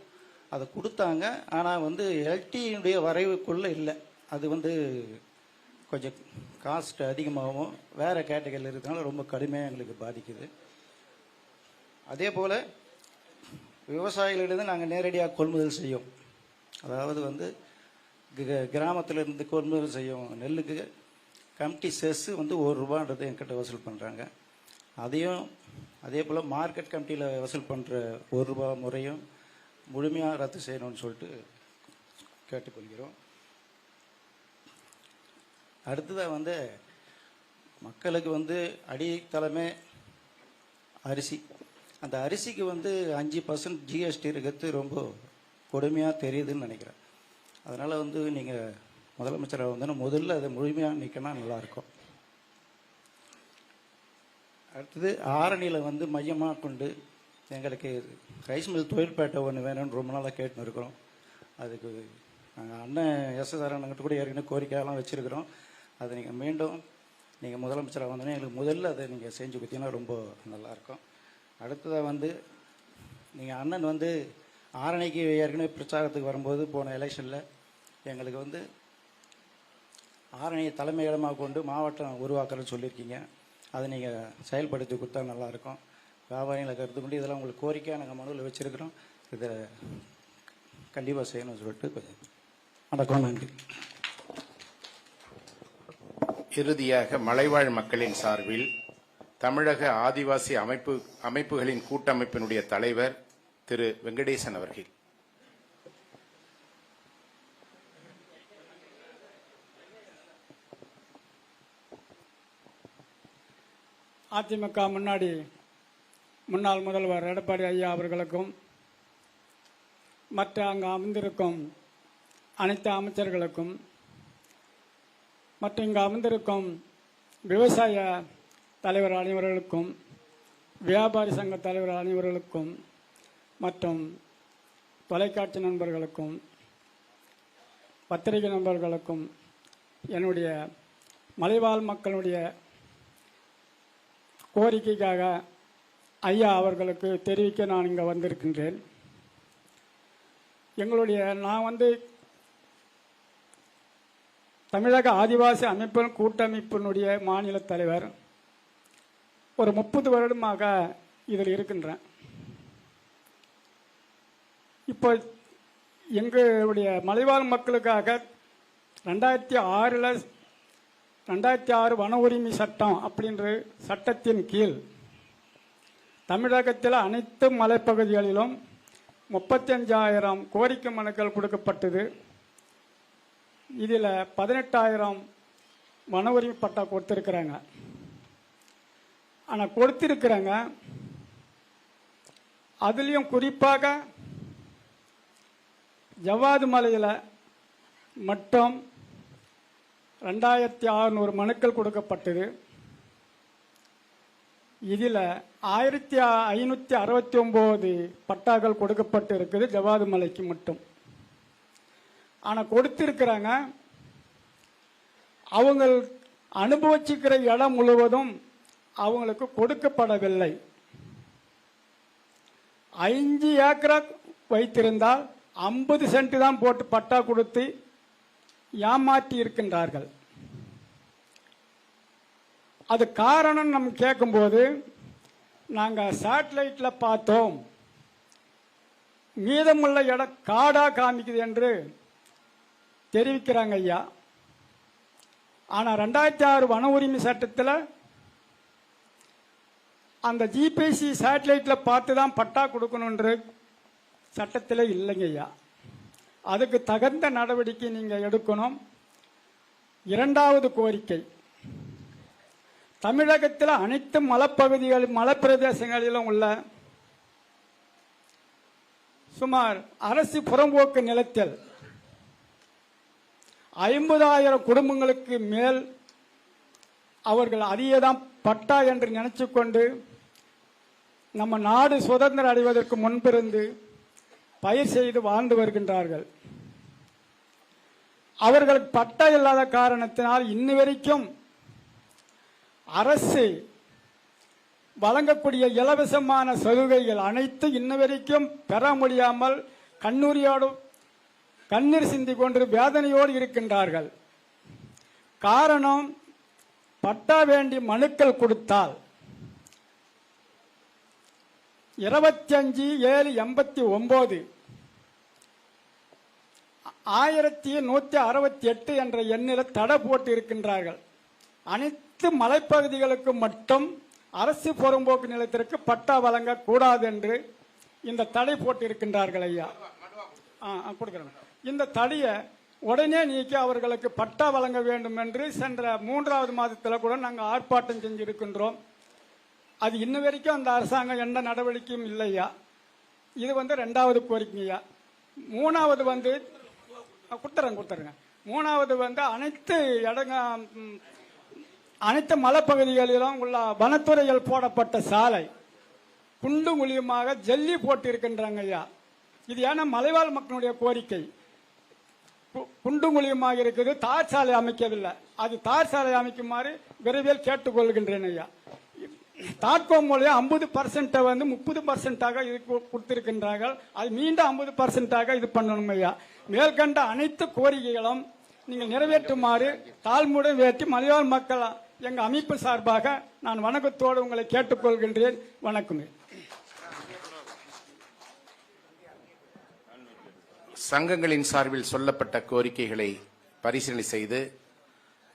Speaker 12: அதை கொடுத்தாங்க. ஆனால் வந்து எல்டியினுடைய வரைவுக்குள்ளே இல்லை. அது வந்து கொஞ்சம் காஸ்ட் அதிகமாகவும் வேறு கேட்டகரியில் இருக்கிறதுனால ரொம்ப கடுமையாக எங்களுக்கு பாதிக்குது. அதே போல் விவசாயிகளிடம் நாங்கள் நேரடியாக கொள்முதல் செய்யும். அதாவது வந்து கிராமத்தில் இருந்து கொள்முதல் செய்யும் நெல்லுக்கு கமிட்டி செஸ் வந்து ₹1 என்கிட்ட வசூல் பண்ணுறாங்க. அதையும் அதே போல் மார்க்கெட் கமிட்டியில் வசூல் பண்ணுற ₹1 முறையும் முழுமையாக ரத்து செய்யணும்னு சொல்லிட்டு கேட்டுக்கொள்கிறோம். அடுத்ததாக வந்து மக்களுக்கு வந்து அடித்தளமே அரிசி. அந்த அரிசிக்கு வந்து 5% ஜிஎஸ்டி இருக்கிறது ரொம்ப கொடுமையாக தெரியுதுன்னு நினைக்கிறேன். அதனால் வந்து நீங்கள் முதலமைச்சராக வந்து முதல்ல அதை முழுமையாக நிற்கனா நல்லாயிருக்கும். அடுத்தது ஆரணியில் வந்து மையமாக கொண்டு எங்களுக்கு ரைஸ் மில் தொழிற்பேட்டை ஒன்று வேணும்னு ரொம்ப நாளாக கேட்டுன்னு இருக்கிறோம். அதுக்கு நாங்கள் அண்ணன் எஸ்எஸ்ஆர்கிட்ட கூட ஏற்கனவே கோரிக்கையெல்லாம் வச்சுருக்கிறோம். அதை நீங்கள் மீண்டும் நீங்கள் முதலமைச்சராக வந்தோன்னே எங்களுக்கு முதல்ல அதை நீங்கள் செஞ்சு கொடுத்தீங்கன்னா ரொம்ப நல்லாயிருக்கும். அடுத்ததாக வந்து நீங்கள் அண்ணன் வந்து ஆரணிக்கு ஏற்கனவே பிரச்சாரத்துக்கு வரும்போது போன எலெக்ஷனில் எங்களுக்கு வந்து ஆரணியை தலைமையிடமாக கொண்டு மாவட்டம் உருவாக்குறேன்னு சொல்லியிருக்கீங்க. அதை நீங்கள் செயல்படுத்தி கொடுத்தா நல்லாயிருக்கும். வியாபாரிகளை கருத்து கொண்டு இதெல்லாம் உங்களுக்கு கோரிக்கையாக நாங்கள் மனுவில் வச்சுருக்கிறோம். இதை கண்டிப்பாக செய்யணும்னு சொல்லிட்டு வணக்கம், நன்றி.
Speaker 1: இறுதியாக மலைவாழ் மக்களின் சார்பில் தமிழக ஆதிவாசி அமைப்புகளின் கூட்டமைப்பினுடைய தலைவர் திரு வெங்கடேசன் அவர்கள்.
Speaker 13: அதிமுக முன்னாள் முதல்வர் எடப்பாடி ஐயா அவர்களுக்கும் மற்ற அங்கு அமர்ந்திருக்கும் அனைத்து அமைச்சர்களுக்கும் மற்றும் இங்கு அமர்ந்திருக்கும் விவசாய தலைவர் அனைவர்களுக்கும் வியாபாரி சங்க தலைவர் அனைவர்களுக்கும் மற்றும் தொலைக்காட்சி நண்பர்களுக்கும் பத்திரிகை நண்பர்களுக்கும் என்னுடைய மலைவாழ் மக்களுடைய கோரிக்கைக்காக ஐயா அவர்களுக்கு தெரிவிக்க நான் இங்கே வந்திருக்கின்றேன். நான் வந்து தமிழக ஆதிவாசி கூட்டமைப்பினுடைய மாநில தலைவர். ஒரு 30 வருடமாக இதில் இருக்கின்றேன். இப்போ எங்களுடைய மலைவாழ் மக்களுக்காக 2006 வன உரிமை சட்டம் அப்படின்ற சட்டத்தின் கீழ் தமிழகத்தில் அனைத்து மலைப்பகுதிகளிலும் 35,000 கோரிக்கை மனுக்கள் கொடுக்கப்பட்டது. இதில் 18,000 வன உரிமை பட்டா கொடுத்துருக்குறாங்க. ஆனால் கொடுத்திருக்கிறாங்க, அதுலேயும் குறிப்பாக ஜவ்வாது மலையில் மட்டும் 2,600 மனுக்கள் கொடுக்கப்பட்டது. இதில் 1,569 பட்டாக்கள் கொடுக்கப்பட்டு இருக்குது ஜவ்வாது மலைக்கு மட்டும். ஆனால் கொடுத்திருக்கிறாங்க, அவங்க அனுபவிச்சுக்கிற இடம் முழுவதும் அவங்களுக்கு கொடுக்கப்படவில்லை. 5 ஏக்கரா வைத்திருந்தால் 50 சென்ட் தான் போட்டு பட்டா கொடுத்து ஏமாற்றி இருக்கின்றார்கள். அது காரணம் நம்ம கேட்கும்போது நாங்கள் சேட்டலைட்டில் பார்த்தோம், மீதமுள்ள இடம் காடா காமிக்குது என்று தெரிவிக்கிறாங்க ஐயா. ஆனால் 2006 வன உரிமை சட்டத்தில் அந்த ஜிபிசி சேட்டலைட்டில் பார்த்து தான் பட்டா கொடுக்கணுன்ற சட்டத்தில் இல்லைங்க ஐயா. அதுக்கு தகுந்த நடவடிக்கை நீங்கள் எடுக்கணும். இரண்டாவது கோரிக்கை, தமிழகத்தில் அனைத்து மலைப்பிரதேசங்களிலும் உள்ள சுமார் அரசு புறம்போக்கு நிலத்தில் 50,000 குடும்பங்களுக்கு மேல் அவர்கள் அதையேதான் பட்டா என்று நினைச்சு கொண்டு நம்ம நாடு சுதந்திரம் அடைவதற்கு முன்பிருந்து பயிர் செய்து வாழ்ந்து வருகின்றார்கள். அவர்களுக்கு பட்டா இல்லாத காரணத்தினால் இன்ன வரைக்கும் அரசு வழங்கக்கூடிய இலவசமான சலுகைகள் அனைத்து இன்ன வரைக்கும் பெற முடியாமல் கண்ணீர் சிந்தி கொண்டு வேதனையோடு இருக்கின்றார்கள். காரணம், பட்டா வேண்டி மனுக்கள் கொடுத்தால் 25/7/89 1168 என்ற எண்ணில் தடை போட்டு இருக்கின்றார்கள். அனைத்து மலைப்பகுதிகளுக்கு மட்டும் அரசு புறம்போக்கு நிலத்திற்கு பட்டா வழங்கக்கூடாது என்று இந்த தடை போட்டிருக்கின்றார்கள் ஐயா. கொடுக்குறேன். இந்த தடையை உடனே நீக்கி அவர்களுக்கு பட்டா வழங்க வேண்டும் என்று சென்ற 3வது மாதத்தில் கூட நாங்கள் ஆர்ப்பாட்டம் செஞ்சிருக்கின்றோம். அது இன்ன வரைக்கும் அந்த அரசாங்கம் எந்த நடவடிக்கையும் இல்லையா. இது 2வது கோரிக்கையா. 3வது கொடுத்துறேங்க. 3வது அனைத்து மலைப்பகுதிகளிலும் உள்ள வனத்துறையில் போடப்பட்ட சாலை குண்டு குழியுமாக ஜல்லி போட்டு இருக்கின்றாங்க ஐயா. இது ஏன்னா மலைவாழ் மக்களுடைய கோரிக்கை. குண்டு குழியுமாக இருக்குது, தார் சாலை அமைக்கவில்லை. அது தார் சாலை அமைக்குமாறு விரைவில் கேட்டுக்கொள்கின்றேன் ஐயா. தாட்கோ மூலம் 50% 30% இது கொடுத்திருக்கின்றார்கள். அது மீண்டும் 50% இது பண்ணணும் ஐயா. மேற்கண்ட அனைத்து கோரிக்கைகளும் நீங்கள் நிறைவேற்றுமாறு தாழ்முடன் வேற்றி மலையாள மக்கள் எங்க அமைப்பு சார்பாக நான் வணக்கத்தோடு உங்களை கேட்டுக்கொள்கின்றேன். வணக்கம்.
Speaker 1: சங்கங்களின் சார்பில் சொல்லப்பட்ட கோரிக்கைகளை பரிசீலனை செய்து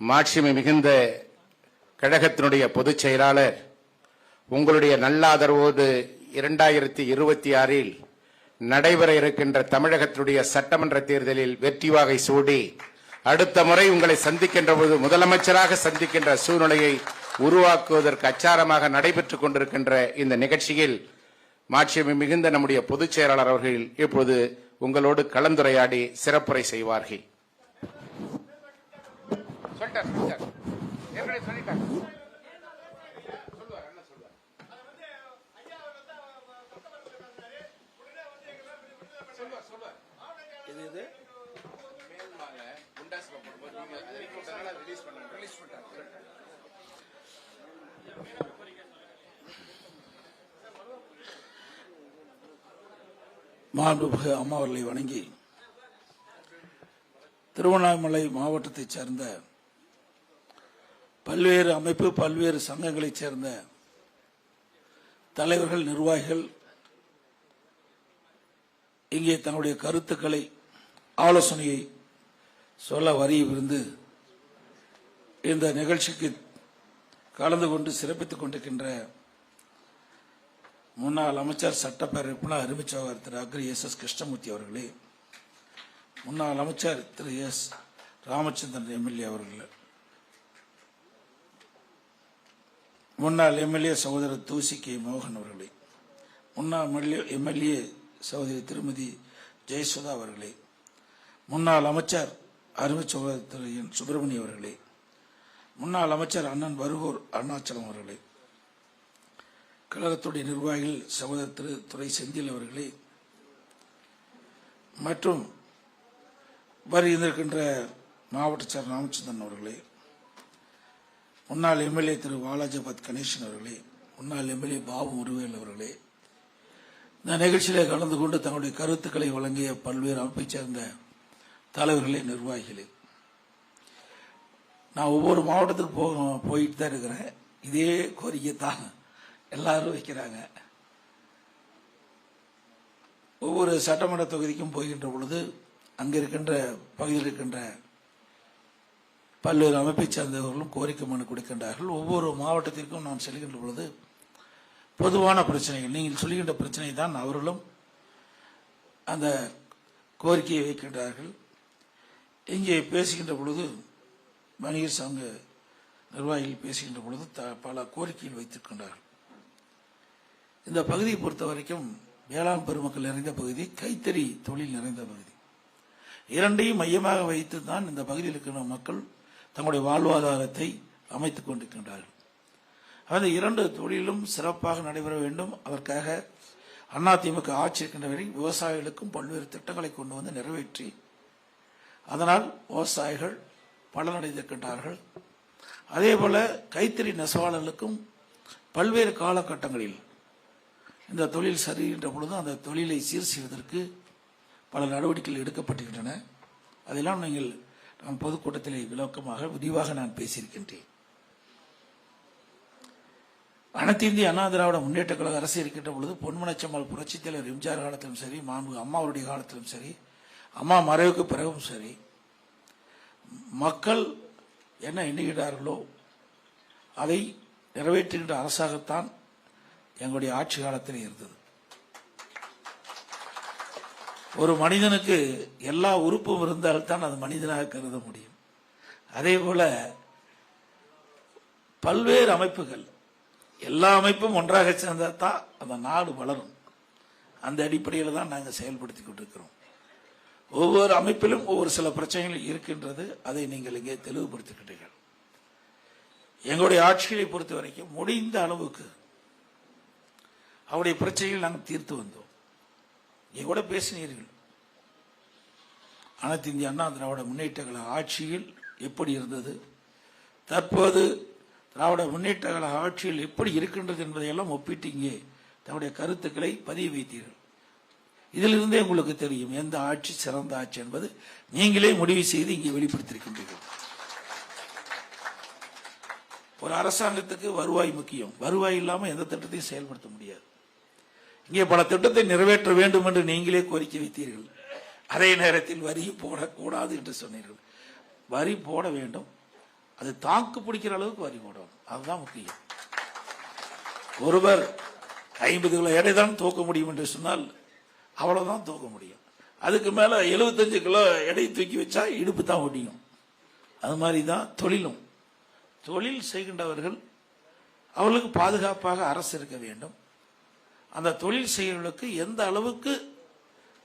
Speaker 1: மாட்சிமை மிகுந்த கழகத்தினுடைய பொதுச் செயலாளர் உங்களுடைய நல்லாதரவோடு 2026 நடைபெற இருக்கின்ற தமிழகத்தினுடைய சட்டமன்ற தேர்தலில் வெற்றி வாகை சூடி அடுத்த முறை உங்களை சந்திக்கின்ற போது முதலமைச்சராக சந்திக்கின்ற சூழ்நிலையை உருவாக்குவதற்கு அச்சாரமாக நடைபெற்றுக் கொண்டிருக்கின்ற இந்த நிகழ்ச்சியில் மாட்சிமை மிகுந்த நம்முடைய பொதுச் செயலாளர் அவர்கள் இப்போது உங்களோடு கலந்துரையாடி சிறப்புரை செய்வார்கள்.
Speaker 14: மாண்புமிகு அம்மா அவர்களை வணங்கி திருவண்ணாமலை மாவட்டத்தைச் சேர்ந்த பல்வேறு அமைப்பு பல்வேறு சங்கங்களைச் சேர்ந்த தலைவர்கள் நிர்வாகிகள் இங்கே தங்களுடைய கருத்துக்களை ஆலோசனையை சொல்ல வரியிருந்து இந்த நிகழ்ச்சிக்கு கலந்து கொண்டு சிறப்பித்துக் கொண்டிருக்கின்ற முன்னாள் அமைச்சர் சட்டப்பேரவை உறுப்பினர் அருமைச்சகோதரர் திரு அக்ரி எஸ் கிருஷ்ணமூர்த்தி அவர்களே, முன்னாள் அமைச்சர் திரு எஸ் ராமச்சந்திரன் எம்எல்ஏ அவர்களே, முன்னாள் எம்எல்ஏ சகோதரர் தூசி கே மோகன் அவர்களே, முன்னாள் எம்எல்ஏ சகோதரி திருமதி ஜெயசுதா அவர்களே, முன்னாள் அமைச்சர் அருமை சகோதரர் திரு என் சுப்பிரமணிய அவர்களே, முன்னாள் அமைச்சர் அண்ணன் வருகூர் அருணாச்சலம் அவர்களே, கழகத்துடைய நிர்வாகிகள் சகோதரர் திரு துரை செந்தில் அவர்களே மற்றும் வருகின்ற மாவட்ட செயலர் ராமச்சந்திரன் அவர்களே, முன்னாள் எம்எல்ஏ திரு வாலாஜாபாத் கணேசன் அவர்களே, முன்னாள் எம்எல்ஏ பாபு முருவேல் அவர்களே, இந்த நிகழ்ச்சியிலே கலந்து கொண்டு தங்களுடைய கருத்துக்களை வழங்கிய பல்வேறு அமைப்பைச் சேர்ந்த தலைவர்களே, நிர்வாகிகளே, நான் ஒவ்வொரு மாவட்டத்துக்கு போயிட்டு தான் இருக்கிறேன். இதே கோரிக்கை தான் எல்லாரும் வைக்கிறாங்க. ஒவ்வொரு சட்டமன்ற தொகுதிக்கும் போகின்ற பொழுது அங்க இருக்கின்ற பகுதியில் இருக்கின்ற பல்வேறு அமைப்பை சார்ந்தவர்களும் கோரிக்கை மனு கொடுக்கின்றார்கள். ஒவ்வொரு மாவட்டத்திற்கும் நான் செல்கின்ற பொழுது பொதுவான பிரச்சனைகள், நீங்கள் சொல்லுகின்ற பிரச்சனை தான் அவர்களும் அந்த கோரிக்கையை வைக்கின்றார்கள். இங்கே பேசுகின்ற பொழுது வணிகர் சங்க நிர்வாகிகள் பேசுகின்ற பொழுது பல கோரிக்கைகள் வைத்திருக்கின்றார்கள். இந்த பகுதியை பொறுத்த வரைக்கும் வேளாண் பெருமக்கள் நிறைந்த பகுதி, கைத்தறி தொழில் நிறைந்த பகுதி. இரண்டையும் மையமாக வைத்து தான் இந்த பகுதியில் இருக்கிற மக்கள் தங்களுடைய வாழ்வாதாரத்தை அமைத்துக் கொண்டிருக்கின்றார்கள். அந்த இரண்டு தொழிலும் சிறப்பாக நடைபெற வேண்டும். அதற்காக அதிமுக ஆட்சி இருக்கின்ற வரை விவசாயிகளுக்கும் பல்வேறு திட்டங்களை கொண்டு வந்து நிறைவேற்றி அதனால் விவசாயிகள் பலனடைந்திருக்கின்றார்கள். அதே போல கைத்தறி நெசவாளர்களுக்கும் பல்வேறு காலகட்டங்களில் இந்த தொழில் சரிகின்ற பொழுது அந்த தொழிலை சீர் செய்வதற்கு பல நடவடிக்கைகள் எடுக்கப்பட்டிருக்கின்றன. அதெல்லாம் நான் பொதுக்கூட்டத்தில் விளக்கமாக விரிவாக நான் பேசியிருக்கின்றேன். அனைத்து இந்திய அண்ணா திராவிட முன்னேற்ற கழக அரசு இருக்கின்ற பொழுது பொன்மனச்சம்மாள் புரட்சித் தலைவர் எம்ஜிஆர் காலத்திலும் சரி, மாண்பு அம்மாவுடைய காலத்திலும் சரி, அம்மா மறைவுக்கு பிறகும் சரி, மக்கள் என்ன எண்ணுகிறார்களோ அதை நிறைவேற்றுகின்ற அரசாகத்தான் எங்களுடைய ஆட்சி காலத்தில் இருந்தது. ஒரு மனிதனுக்கு எல்லா உறுப்பும் இருந்தால்தான் அது மனிதனாக கருத முடியும். அதே போல பல்வேறு அமைப்புகள், எல்லா அமைப்பும் ஒன்றாக சேர்ந்தால் தான் அந்த நாடு வளரும். அந்த அடிப்படையில் தான் நாங்கள் செயல்படுத்தி கொண்டிருக்கிறோம். ஒவ்வொரு அமைப்பிலும் ஒவ்வொரு சில பிரச்சனைகள் இருக்கின்றது. அதை நீங்கள் இங்கே தெளிவுபடுத்துகின்றீர்கள். எங்களுடைய ஆட்சிகளை பொறுத்த வரைக்கும் முடிந்த அளவுக்கு அவருடைய பிரச்சனைகள் நாங்கள் தீர்த்து வந்தோம். நீங்க கூட பேசினீர்கள், அனைத்து இந்திய அண்ணா திராவிட முன்னேற்ற கழக ஆட்சியில் எப்படி இருந்தது, தற்போது திராவிட முன்னேற்ற கழக ஆட்சியில் எப்படி இருக்கின்றது என்பதையெல்லாம் ஒப்பிட்டு இங்கே தன்னுடைய கருத்துக்களை பதிவு வைத்தீர்கள். இதிலிருந்தே உங்களுக்கு தெரியும் எந்த ஆட்சி சிறந்த ஆட்சி என்பது நீங்களே முடிவு செய்து இங்கே வெளிப்படுத்தியிருக்கின்றீர்கள். ஒரு அரசாங்கத்துக்கு வருவாய் முக்கியம். வருவாய் இல்லாமல் எந்த திட்டத்தையும் செயல்படுத்த முடியாது. இங்கே பல திட்டத்தை நிறைவேற்ற வேண்டும் என்று நீங்களே கோரிக்கை வைத்தீர்கள். அதே நேரத்தில் வரி போடக்கூடாது என்று சொன்னீர்கள். வரி போட வேண்டும், அது தாக்கு பிடிக்கிற அளவுக்கு வரி போடணும். அதுதான் முக்கியம். ஒருவர் 50 கிலோ எடை தான் தூக்க முடியும் என்று சொன்னால் அவ்வளவுதான் தூக்க முடியும். அதுக்கு மேல 75 கிலோ எடை தூக்கி வச்சா இடுப்பு தான் ஒடியும். அது மாதிரி தான் தொழிலும். தொழில் செய்கின்றவர்கள் அவர்களுக்கு பாதுகாப்பாக அரசு இருக்க வேண்டும். அந்த தொழில் செய்கிறவர்களுக்கு எந்த அளவுக்கு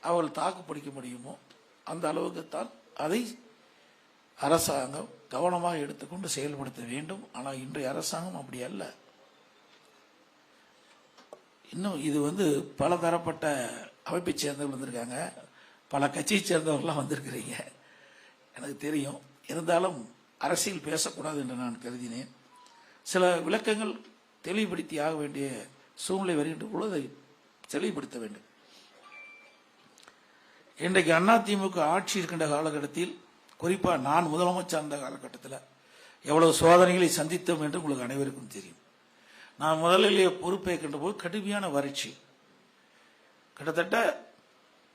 Speaker 14: அவர்கள் தாக்கு பிடிக்க முடியுமோ அந்த அளவுக்கு தான் அதை அரசாங்கம் கவனமாக எடுத்துக்கொண்டு செயல்படுத்த வேண்டும். ஆனால் இன்றைய அரசாங்கம் அப்படி அல்ல. இன்னும் இது பல தரப்பட்ட அமைப்பை சேர்ந்தவர்கள் வந்திருக்காங்க, பல கட்சியை சேர்ந்தவர்கள்லாம் வந்திருக்கிறீங்க, எனக்கு தெரியும். இருந்தாலும் அரசியல் பேசக்கூடாது என்று நான் கருதினேன். சில விளக்கங்கள் தெளிவுபடுத்தி ஆக வேண்டிய சூழ்நிலை வருகின்ற பொழுது தெளிவுபடுத்த வேண்டும். இன்றைக்கு அதிமுக ஆட்சி இருக்கின்ற காலகட்டத்தில், குறிப்பாக நான் முதலமைச்சர் இருந்த காலகட்டத்தில் எவ்வளவு சோதனைகளை சந்தித்தோம் என்று உங்களுக்கு அனைவருக்கும் தெரியும். நான் முதலிலே பொறுப்பேற்கின்ற போது கடுமையான வறட்சி, கிட்டத்தட்ட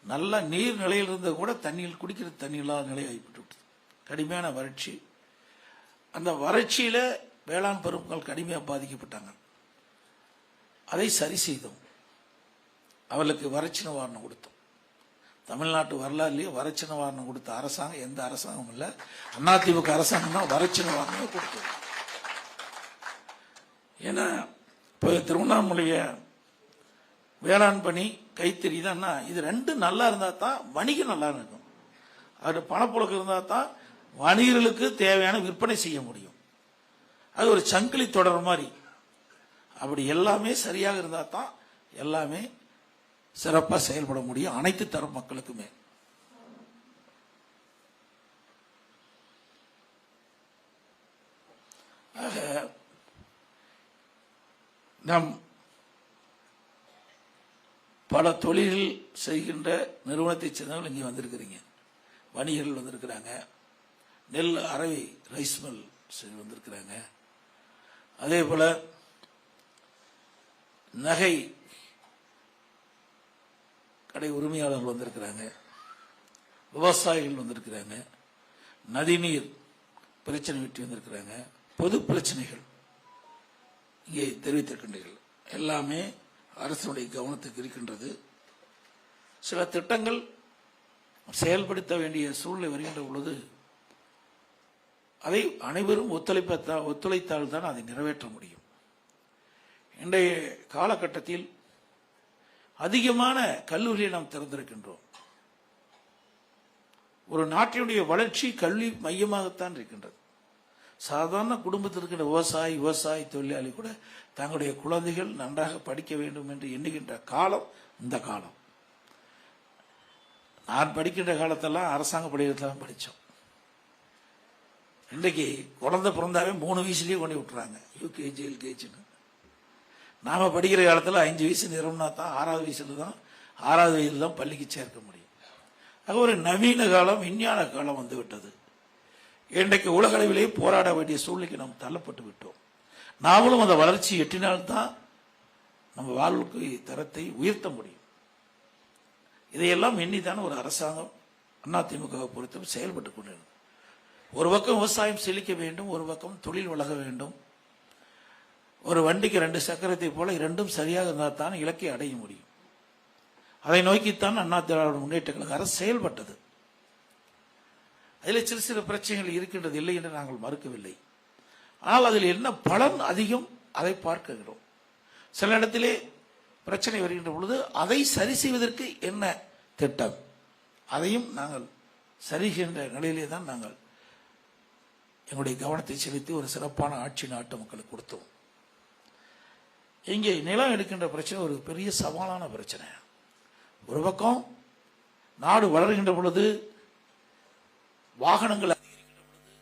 Speaker 14: நல்ல நீர் நிலையில் இருந்த கூட தண்ணீர் குடிக்கிற தண்ணி இல்லாத நிலை ஆகிவிட்டு விட்டது. கடுமையான வறட்சி. அந்த வறட்சியில வேளாண் பெருமக்கள் கடுமையாக பாதிக்கப்பட்டாங்க. அதை சரி செய்தோம். அவர்களுக்கு வறட்சி நிவாரணம் கொடுத்தோம். தமிழ்நாட்டு வரலாறுலேயே வறட்சி நிவாரணம் கொடுத்த அரசாங்கம் எந்த அரசாங்கம் இல்லை, அதிமுக அரசாங்கம் தான் வறட்சி நிவாரணம் கொடுத்தது. ஏன்னா இப்போ திருவண்ணாமலைய வேளாண் பணி கைத்தறி தான், இது ரெண்டும் நல்லா இருந்தால் தான் வணிகம் நல்லா இருக்கும். அது பணப்புழக்கம் இருந்தால் தான் வணிகர்களுக்கு தேவையான விற்பனை செய்ய முடியும். அது ஒரு சங்கிலி தொடர் மாதிரி. அப்படி எல்லாமே சரியாக இருந்தால் தான் எல்லாமே சிறப்பாக செயல்பட முடியும் அனைத்து தரப்பு மக்களுக்குமே. ஆக நாம் பல தொழில்கள் செய்கின்ற நிறுவனத்தை சேர்ந்தவர்கள் இங்கே வந்திருக்கிறீங்க, வணிகர்கள் வந்திருக்கிறாங்க, நெல் அரவை ரைஸ் மில் வந்திருக்கிறாங்க, அதே போல நகை கடை உரிமையாளர்கள் வந்திருக்கிறாங்க, விவசாயிகள் வந்திருக்கிறாங்க, நதிநீர் பிரச்சனை விட்டு வந்திருக்கிறாங்க, பொது பிரச்சனைகள் இங்கே தெரிவித்திருக்கின்றீர்கள். எல்லாமே அரசுடைய கவனத்துக்கு இருக்கின்றது. சில திட்டங்கள் செயல்படுத்த வேண்டிய சூழ்நிலை வருகின்ற பொழுது அதை அனைவரும் ஒத்துழைத்தால் தான் அதை நிறைவேற்ற முடியும். இன்றைய காலகட்டத்தில் அதிகமான கல்லூரியை நாம் திறந்திருக்கின்றோம். ஒரு நாட்டினுடைய வளர்ச்சி கல்வி மையமாகத்தான் இருக்கின்றது. சாதாரண குடும்பத்தில் இருக்கிற விவசாயி தொழிலாளி கூட தங்களுடைய குழந்தைகள் நன்றாக படிக்க வேண்டும் என்று எண்ணுகின்ற காலம் இந்த காலம். நான் படிக்கின்ற காலத்தெல்லாம் அரசாங்க பள்ளியில் படித்தோம். இன்றைக்கு குழந்தை பிறந்தாவே 3 வயசுலயே கொண்டு விட்டுறாங்க, யூகேஜி எல்கேஜின்னு. நாம படிக்கிற காலத்தில் 5 வயசு நிரம்பினா தான் 6வது வயசுல தான் பள்ளிக்கு சேர்க்க முடியும். ஆக ஒரு நவீன காலம், விஞ்ஞான காலம் வந்து விட்டது. இன்றைக்கு உலக அளவிலேயே போராட வேண்டிய சூழ்நிலைக்கு நாம் தள்ளப்பட்டு விட்டோம். நாமளும் அந்த வளர்ச்சி எட்டினால்தான் நம்ம வாழ்க்கை தரத்தை உயர்த்த முடியும். இதையெல்லாம் எண்ணித்தான ஒரு அரசாங்கம் அதிமுக பொறுத்து செயல்பட்டு கொண்டிருந்தது. ஒரு பக்கம் விவசாயம் செழிக்க வேண்டும், ஒரு பக்கம் தொழில் வளர வேண்டும், ஒரு வண்டிக்கு 2 சக்கரத்தை போல இரண்டும் சரியாக இருந்தால் தான் இலக்கை அடைய முடியும். அதை நோக்கித்தான் அண்ணா திராவிட முன்னேற்ற கழக அரசு செயல்பட்டது. அதில் சிறு சிறு பிரச்சனைகள் இருக்கின்றது, இல்லை என்று நாங்கள் மறுக்கவில்லை. ஆனால் அதில் என்ன பலன் அதிகம் அதை பார்க்கிறோம். சில இடத்திலே பிரச்சனை வருகின்ற பொழுது அதை சரி செய்வதற்கு என்ன திட்டம், அதையும் நாங்கள் சரி செய்கின்ற நிலையிலே தான் நாங்கள் எங்களுடைய கவனத்தை செலுத்தி ஒரு சிறப்பான ஆட்சி நாட்டு மக்களுக்கு கொடுத்தோம். இங்கே நிலம் எடுக்கின்ற பிரச்சனை ஒரு பெரிய சவாலான பிரச்சனை. ஒரு பக்கம் நாடு வளர்கின்ற பொழுது, வாகனங்கள் அதிகரிக்கின்ற பொழுது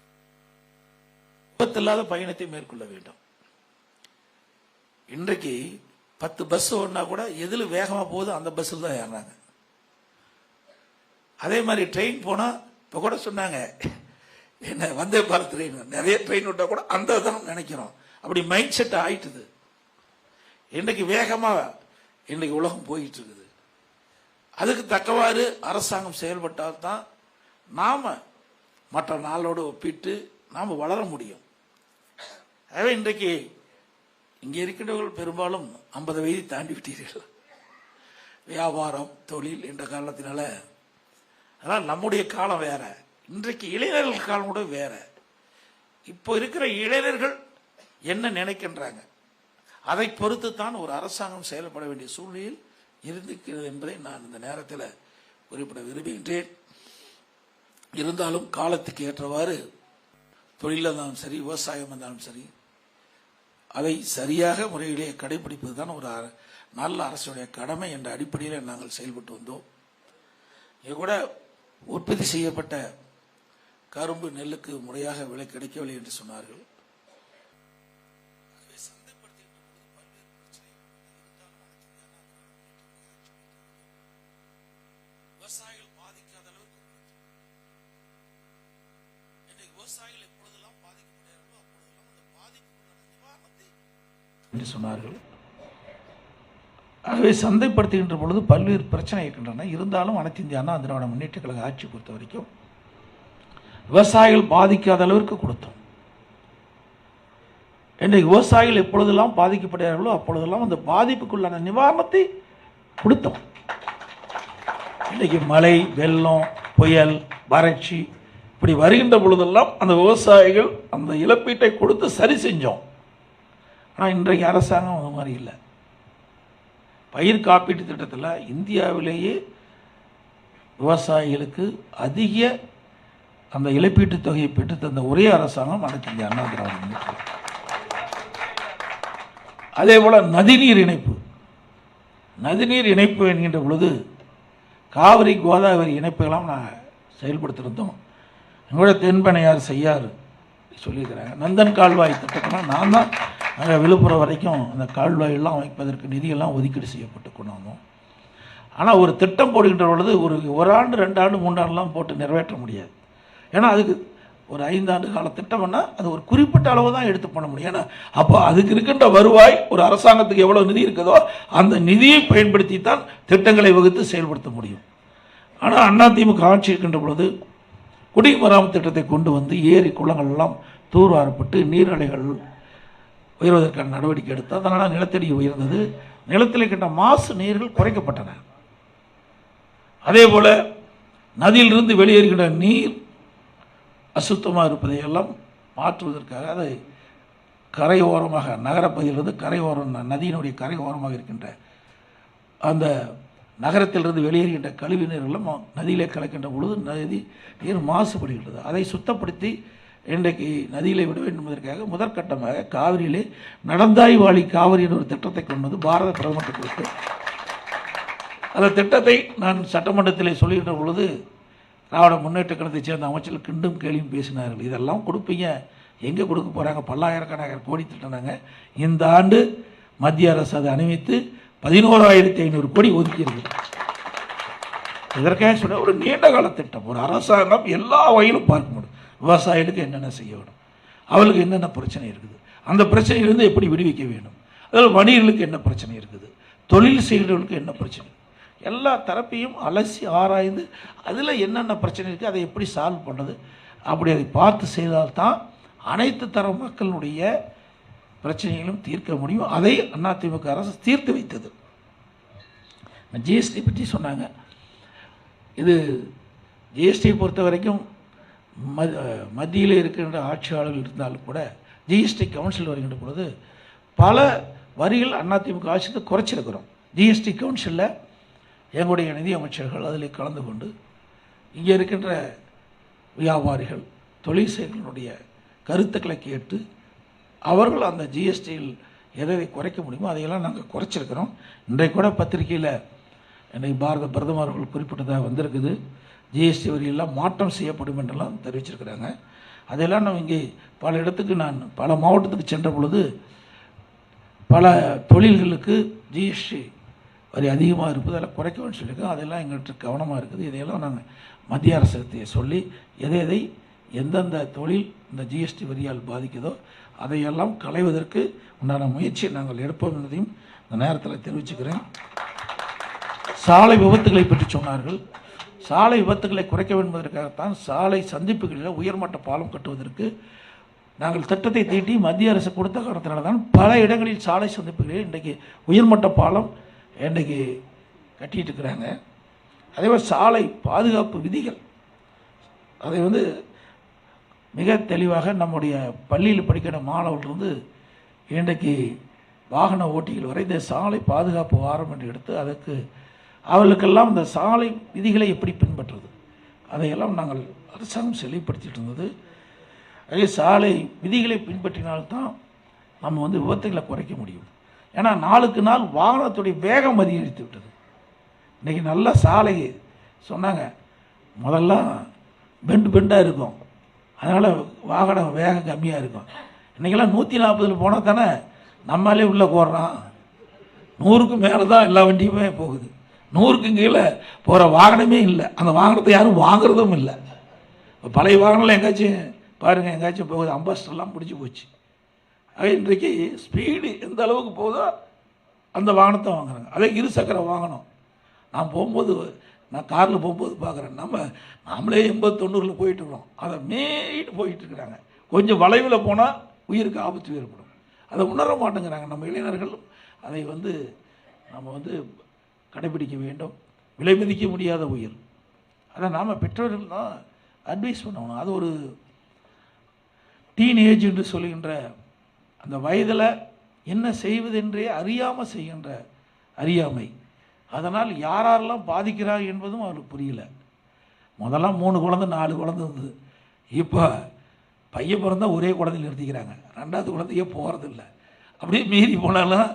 Speaker 14: விபத்தில்லாத பயணத்தை மேற்கொள்ள வேண்டும். இன்றைக்கு 10 பஸ் ஓடினா கூட எதில் வேகமா போகுது அந்த பஸ்ஸில் தான் ஏறினாங்க. அதே மாதிரி ட்ரெயின் போனா இப்ப கூட சொன்னாங்க, என்ன வந்தே பாரத் ட்ரெயின், நிறைய ட்ரெயின் விட்டா கூட அந்த தான் நினைக்கிறோம். அப்படி மைண்ட் செட் ஆயிட்டுது. இன்றைக்கு வேகமா இன்றைக்கு உலகம் போயிட்டு இருக்குது. அதுக்கு தக்கவாறு அரசாங்கம் செயல்பட்டால் தான் நாம மற்ற நாளோடு ஒப்பிட்டு நாம வளர முடியும். ஆகவே இன்றைக்கு இங்கே இருக்கின்றவர்கள் பெரும்பாலும் 50 வயதை தாண்டி விட்டீர்கள். வியாபாரம், தொழில் என்ற காரணத்தினால. அதனால் நம்முடைய காலம் வேற, இன்றைக்கு இளைஞர்கள் காலம் கூட வேற. இப்போ இருக்கிற இளைஞர்கள் என்ன நினைக்கின்றாங்க, அதை பொறுத்து தான் ஒரு அரசாங்கம் செயல்பட வேண்டிய சூழ்நிலையில் இருந்திருக்கிறது என்பதை நான் இந்த நேரத்தில் குறிப்பிட விரும்புகின்றேன். இருந்தாலும் காலத்துக்கு ஏற்றவாறு தொழில் இருந்தாலும் சரி, விவசாயம் இருந்தாலும் சரி, அதை சரியாக முறையிலே கடைபிடிப்பது தான் ஒரு நல்ல அரசுடைய கடமை என்ற அடிப்படையில் நாங்கள் செயல்பட்டு வந்தோம். இது கூட உற்பத்தி செய்யப்பட்ட கரும்பு, நெல்லுக்கு முறையாக விலை கிடைக்கவில்லை என்று சொன்னார்கள். விவசாயிகள் பாதிக்காத அளவுக்கு விவசாயிகள் எப்பொழுதெல்லாம் பாதிக்கப்படுகிறார்களோ அப்பொழுதெல்லாம் அந்த பாதிப்புக்கான நிவாரணத்தை என்று சொன்னார்கள். ஆகவே சந்தைப்படுத்துகின்ற பொழுது பல்வேறு பிரச்சனை இருக்கின்றன. இருந்தாலும் அனைத்து இந்திய அண்ணா திராவிட முன்னேற்ற கழக ஆட்சி பொறுத்த வரைக்கும் விவசாயிகள் பாதிக்காத அளவிற்கு கொடுத்தோம். இன்றைக்கு விவசாயிகள் எப்பொழுதெல்லாம் பாதிக்கப்படுகிறார்களோ அப்பொழுதெல்லாம் அந்த பாதிப்புக்குள்ளான நிவாரணத்தை கொடுத்தோம். இன்றைக்கு மழை, வெள்ளம், புயல், வறட்சி இப்படி வருகின்ற பொழுதெல்லாம் அந்த விவசாயிகள் அந்த இழப்பீட்டை கொடுத்து சரி செஞ்சோம். ஆனால் இன்றைக்கு அரசாங்கம் அது மாதிரி இல்லை. பயிர் காப்பீட்டு திட்டத்தில் இந்தியாவிலேயே விவசாயிகளுக்கு அதிக அந்த இழப்பீட்டுத் தொகையை பெற்று தந்த ஒரே அரசாங்கம் அனைத்து இந்திய அண்ணா திராவிட முன்னேற்ற கழகம். அதே போல நதிநீர் இணைப்பு என்கின்ற பொழுது காவிரி, கோதாவரி இணைப்புகளாம் நாங்கள் செயல்படுத்திருந்தோம். எங்களோட தென்பெண்ணையார் செய்யாறு சொல்லியிருக்கிறாங்க. நந்தன் கால்வாய் திட்டத்தெல்லாம் நான் தான் நாங்கள் விழுப்புரம் வரைக்கும் அந்த கால்வாயெல்லாம் அமைப்பதற்கு நிதியெல்லாம் ஒதுக்கீடு செய்யப்பட்டு கொண்டு வந்தோம். ஆனால் ஒரு திட்டம் போடுகின்ற பொழுது ஒரு ஆண்டு, 2 ஆண்டு, 3 ஆண்டுலாம் போட்டு நிறைவேற்ற முடியாது. ஏன்னா அதுக்கு ஒரு 5 ஆண்டு கால திட்டம்னா அது ஒரு குறிப்பிட்ட அளவு தான் எடுத்து பண்ண முடியும். ஏன்னா அப்போ அதுக்கு இருக்கின்ற வருவாய் ஒரு அரசாங்கத்துக்கு எவ்வளவு நிதி இருக்குதோ அந்த நிதியை பயன்படுத்தி தான் திட்டங்களை வகுத்து செயல்படுத்த முடியும். ஆனால் அதிமுக ஆட்சி இருக்கின்ற பொழுது குடிமராமத்து திட்டத்தை கொண்டு வந்து ஏரி, குளங்கள் எல்லாம் தூர்வாரப்பட்டு நீர்நிலைகள் உயர்வதற்கான நடவடிக்கை எடுத்தால் அதனால் நிலத்தடி உயர்ந்தது. நிலத்தில் இருக்கின்ற மாசு நீர்கள் குறைக்கப்பட்டன. அதே போல நதியிலிருந்து வெளியேறுகின்ற நீர் அசுத்தமாக இருப்பதையெல்லாம் மாற்றுவதற்காக அதை கரையோரமாக, நகரப்பகுதியிலிருந்து கரையோரம், நதியினுடைய கரையோரமாக இருக்கின்ற அந்த நகரத்திலிருந்து வெளியேறுகின்ற கழிவு நீர்களும் நதியிலே கலக்கின்ற பொழுது நதி நீர் மாசுபடுகின்றது. அதை சுத்தப்படுத்தி இன்றைக்கு நதியிலே விட வேண்டும் என்பதற்காக முதற்கட்டமாக காவிரியிலே நடந்தாய் வாழி காவிரி என்ற ஒரு திட்டத்தை கொண்டு வந்து பாரத பிரதமருக்கு கொடுத்து அந்த திட்டத்தை நான் சட்டமன்றத்திலே சொல்லுகின்ற பொழுது திராவிட முன்னேற்ற கழகத்தை சேர்ந்த அமைச்சர்கள் கிண்டும் கேள்வியும் பேசினார்கள். இதெல்லாம் கொடுப்பீங்க, எங்கே கொடுக்க போகிறாங்க, பல்லாயிரக்கணக்கான கோடி திட்டனாங்க. இந்த ஆண்டு மத்திய அரசு அதை அனுமதித்து 11,500 கோடி ஒதுக்கியிருக்கு. இதற்காக சொன்ன ஒரு நீண்ட கால திட்டம். ஒரு அரசாங்கம் எல்லா வகையிலும் பார்க்க முடியும். விவசாயிகளுக்கு என்னென்ன செய்ய வேணும், அவளுக்கு என்னென்ன பிரச்சனை இருக்குது, அந்த பிரச்சனையிலிருந்து எப்படி விடுவிக்க வேண்டும், அதில் வணிகர்களுக்கு என்ன பிரச்சனை இருக்குது, தொழில் செய்கிறவர்களுக்கு என்ன பிரச்சனை, எல்லா தரப்பையும் அலசி ஆராய்ந்து அதில் என்னென்ன பிரச்சனை இருக்குது, அதை எப்படி சால்வ் பண்ணுறது, அப்படி அதை பார்த்து செய்தால்தான் அனைத்து தர மக்களுடைய பிரச்சனைகளும் தீர்க்க முடியும். அதை அதிமுக அரசு தீர்த்து வைத்தது. ஜிஎஸ்டி பற்றி சொன்னாங்க. இது ஜிஎஸ்டியை பொறுத்த வரைக்கும் மத்தியில் இருக்கின்ற ஆட்சியாளர்கள் இருந்தாலும் கூட ஜிஎஸ்டி கவுன்சில் வருகின்ற பொழுது பல வரிகள் அதிமுக ஆட்சிக்கு குறைச்சிருக்கிறோம். ஜிஎஸ்டி கவுன்சிலில் எங்களுடைய நிதியமைச்சர்கள் அதில் கலந்து கொண்டு இங்கே இருக்கின்ற வியாபாரிகள் தொழில் செய்வர்களுடைய கருத்துக்களை கேட்டு அவர்கள் அந்த ஜிஎஸ்டியில் எதை குறைக்க முடியுமோ அதையெல்லாம் நாங்கள் குறைச்சிருக்கிறோம். இன்றைக்கு கூட பத்திரிகையில் இன்றைக்கு பாரத பிரதமர் அவர்கள் குறிப்பிட்டதாக வந்திருக்குது. ஜிஎஸ்டி வரியெல்லாம் மாற்றம் செய்யப்படும் என்றெல்லாம் தெரிவிச்சிருக்கிறாங்க. அதையெல்லாம் நம்ம இங்கே பல இடத்துக்கு நான் பல மாவட்டத்துக்கு சென்ற பொழுது பல தொழில்களுக்கு ஜிஎஸ்டி வரி அதிகமாக இருப்பது அதெல்லாம் குறைக்க வேண்டும் சொல்லியிருக்கோம். அதெல்லாம் எங்கள்கிட்ட கவனமாக இருக்குது. இதையெல்லாம் நாங்கள் மத்திய அரசுக்கு சொல்லி எதை எந்தெந்த தொழில் இந்த ஜிஎஸ்டி வரியால் பாதிக்குதோ அதையெல்லாம் களைவதற்கு உண்டான முயற்சியை நாங்கள் எடுப்போம் என்பதையும் இந்த நேரத்தில் தெரிவிச்சுக்கிறேன். சாலை விபத்துகளை பற்றி சொன்னார்கள். சாலை விபத்துகளை குறைக்க வேண்டும் என்பதற்காகத்தான் சாலை சந்திப்புகளில் உயர்மட்ட பாலம் கட்டுவதற்கு நாங்கள் திட்டத்தை தீட்டி மத்திய அரசு கொடுத்த காரணத்தினால தான் பல இடங்களில் சாலை சந்திப்புகளில் இன்றைக்கு உயர்மட்ட பாலம் இன்றைக்கு கட்டிகிட்டு இருக்கிறாங்க. அதேபோல் சாலை பாதுகாப்பு விதிகள் அதை மிக தெளிவாக நம்முடைய பள்ளியில் படிக்கிற மாணவர்கள் இன்றைக்கு வாகன ஓட்டிகள் வரை இந்த சாலை பாதுகாப்பு வாரம் என்று எடுத்து அதற்கு அவர்களுக்கெல்லாம் இந்த சாலை விதிகளை எப்படி பின்பற்றுறது அதையெல்லாம் நாங்கள் அரசாங்கம் செழிப்படுத்திட்டு இருந்தது. அதே சாலை விதிகளை பின்பற்றினால்தான் நம்ம விபத்துகளை குறைக்க முடியும். ஏன்னா நாளுக்கு நாள் வாகனத்துடைய வேகம் அதிகரித்து விட்டது. இன்றைக்கி நல்ல சாலை சொன்னாங்க, முதல்லாம் பெண்டாக இருக்கும், அதனால் வாகனம் வேகம் கம்மியாக இருக்கும். இன்றைக்கெல்லாம் 140 போனால் தானே நம்மளே உள்ளே போடுறான். 100க்கு மேலே தான் எல்லா வண்டியுமே போகுது. 100க்கு கீழே போகிற வாகனமே இல்லை. அந்த வாகனத்தை யாரும் வாங்குறதும் இல்லை. இப்போ பழைய வாகனம்லாம் எங்கேயாச்சும் பாருங்கள், எங்கேயாச்சும் போகுது, அம்பாஸ்டர்லாம் பிடிச்சி போச்சு. ஆக இன்றைக்கு ஸ்பீடு எந்த அளவுக்கு போகுதோ அந்த வாகனத்தை வாங்குறாங்க. அதே இருசக்கர வாகனம் நான் போகும்போது, நான் காரில் போகும்போது பார்க்குறேன், நம்மளே 80-90 போயிட்டுருக்கோம், அதை மேயிட்டு போயிட்டுருக்குறாங்க. கொஞ்சம் வளைவில் போனால் உயிருக்கு ஆபத்து ஏற்படும். அதை உணர மாட்டேங்கிறாங்க. நம்ம இளைஞர்கள் அதை நம்ம கடைபிடிக்க வேண்டும். விலை மதிக்க முடியாத உயிர். அதை நாம் பெற்றோர்கள் தான் அட்வைஸ் பண்ணணும். அது ஒரு டீனேஜ் என்று சொல்கின்ற அந்த வயதில் என்ன செய்வதென்றே அறியாமல் செய்கின்ற அறியாமை. அதனால் யாரெல்லாம் பாதிக்கிறார் என்பதும் அவருக்கு புரியல. முதல்லாம் 3 குழந்தை 4 குழந்தை இருந்தது. இப்போ பையன் பிறந்தா ஒரே குழந்தையில் நிறுத்திக்கிறாங்க, 2வது குழந்தையே போகிறதில்ல. அப்படியே மீறி போனாலும்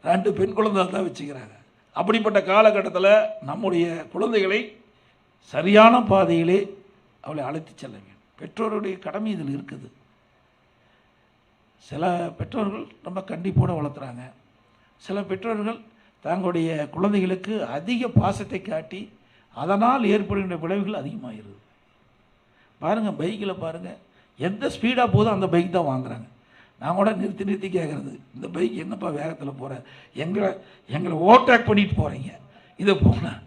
Speaker 14: 2 பெண் குழந்தை தான் வச்சுக்கிறாங்க. அப்படிப்பட்ட காலகட்டத்தில் நம்முடைய குழந்தைகளை சரியான பாதையிலே அவளை அழைத்து செல்ல வேண்டும். பெற்றோருடைய கடமை இதில் இருக்குது. சில பெற்றோர்கள் ரொம்ப கண்டிப்போடு வளர்த்துறாங்க. சில பெற்றோர்கள் தங்களுடைய குழந்தைகளுக்கு அதிக பாசத்தை காட்டி அதனால் ஏற்படுகின்ற விளைவுகள் அதிகமாகிடுது. பாருங்கள், பைக்கில் பாருங்கள், எந்த ஸ்பீடாக போதோ அந்த பைக் தான் வாங்குறாங்க. நான் கூட நிறுத்தி கேட்குறது, இந்த பைக் என்னப்பா வேகத்தில் போகிற, எங்களை ஓவர்டேக் பண்ணிட்டு போகிறீங்க, இதை போனால்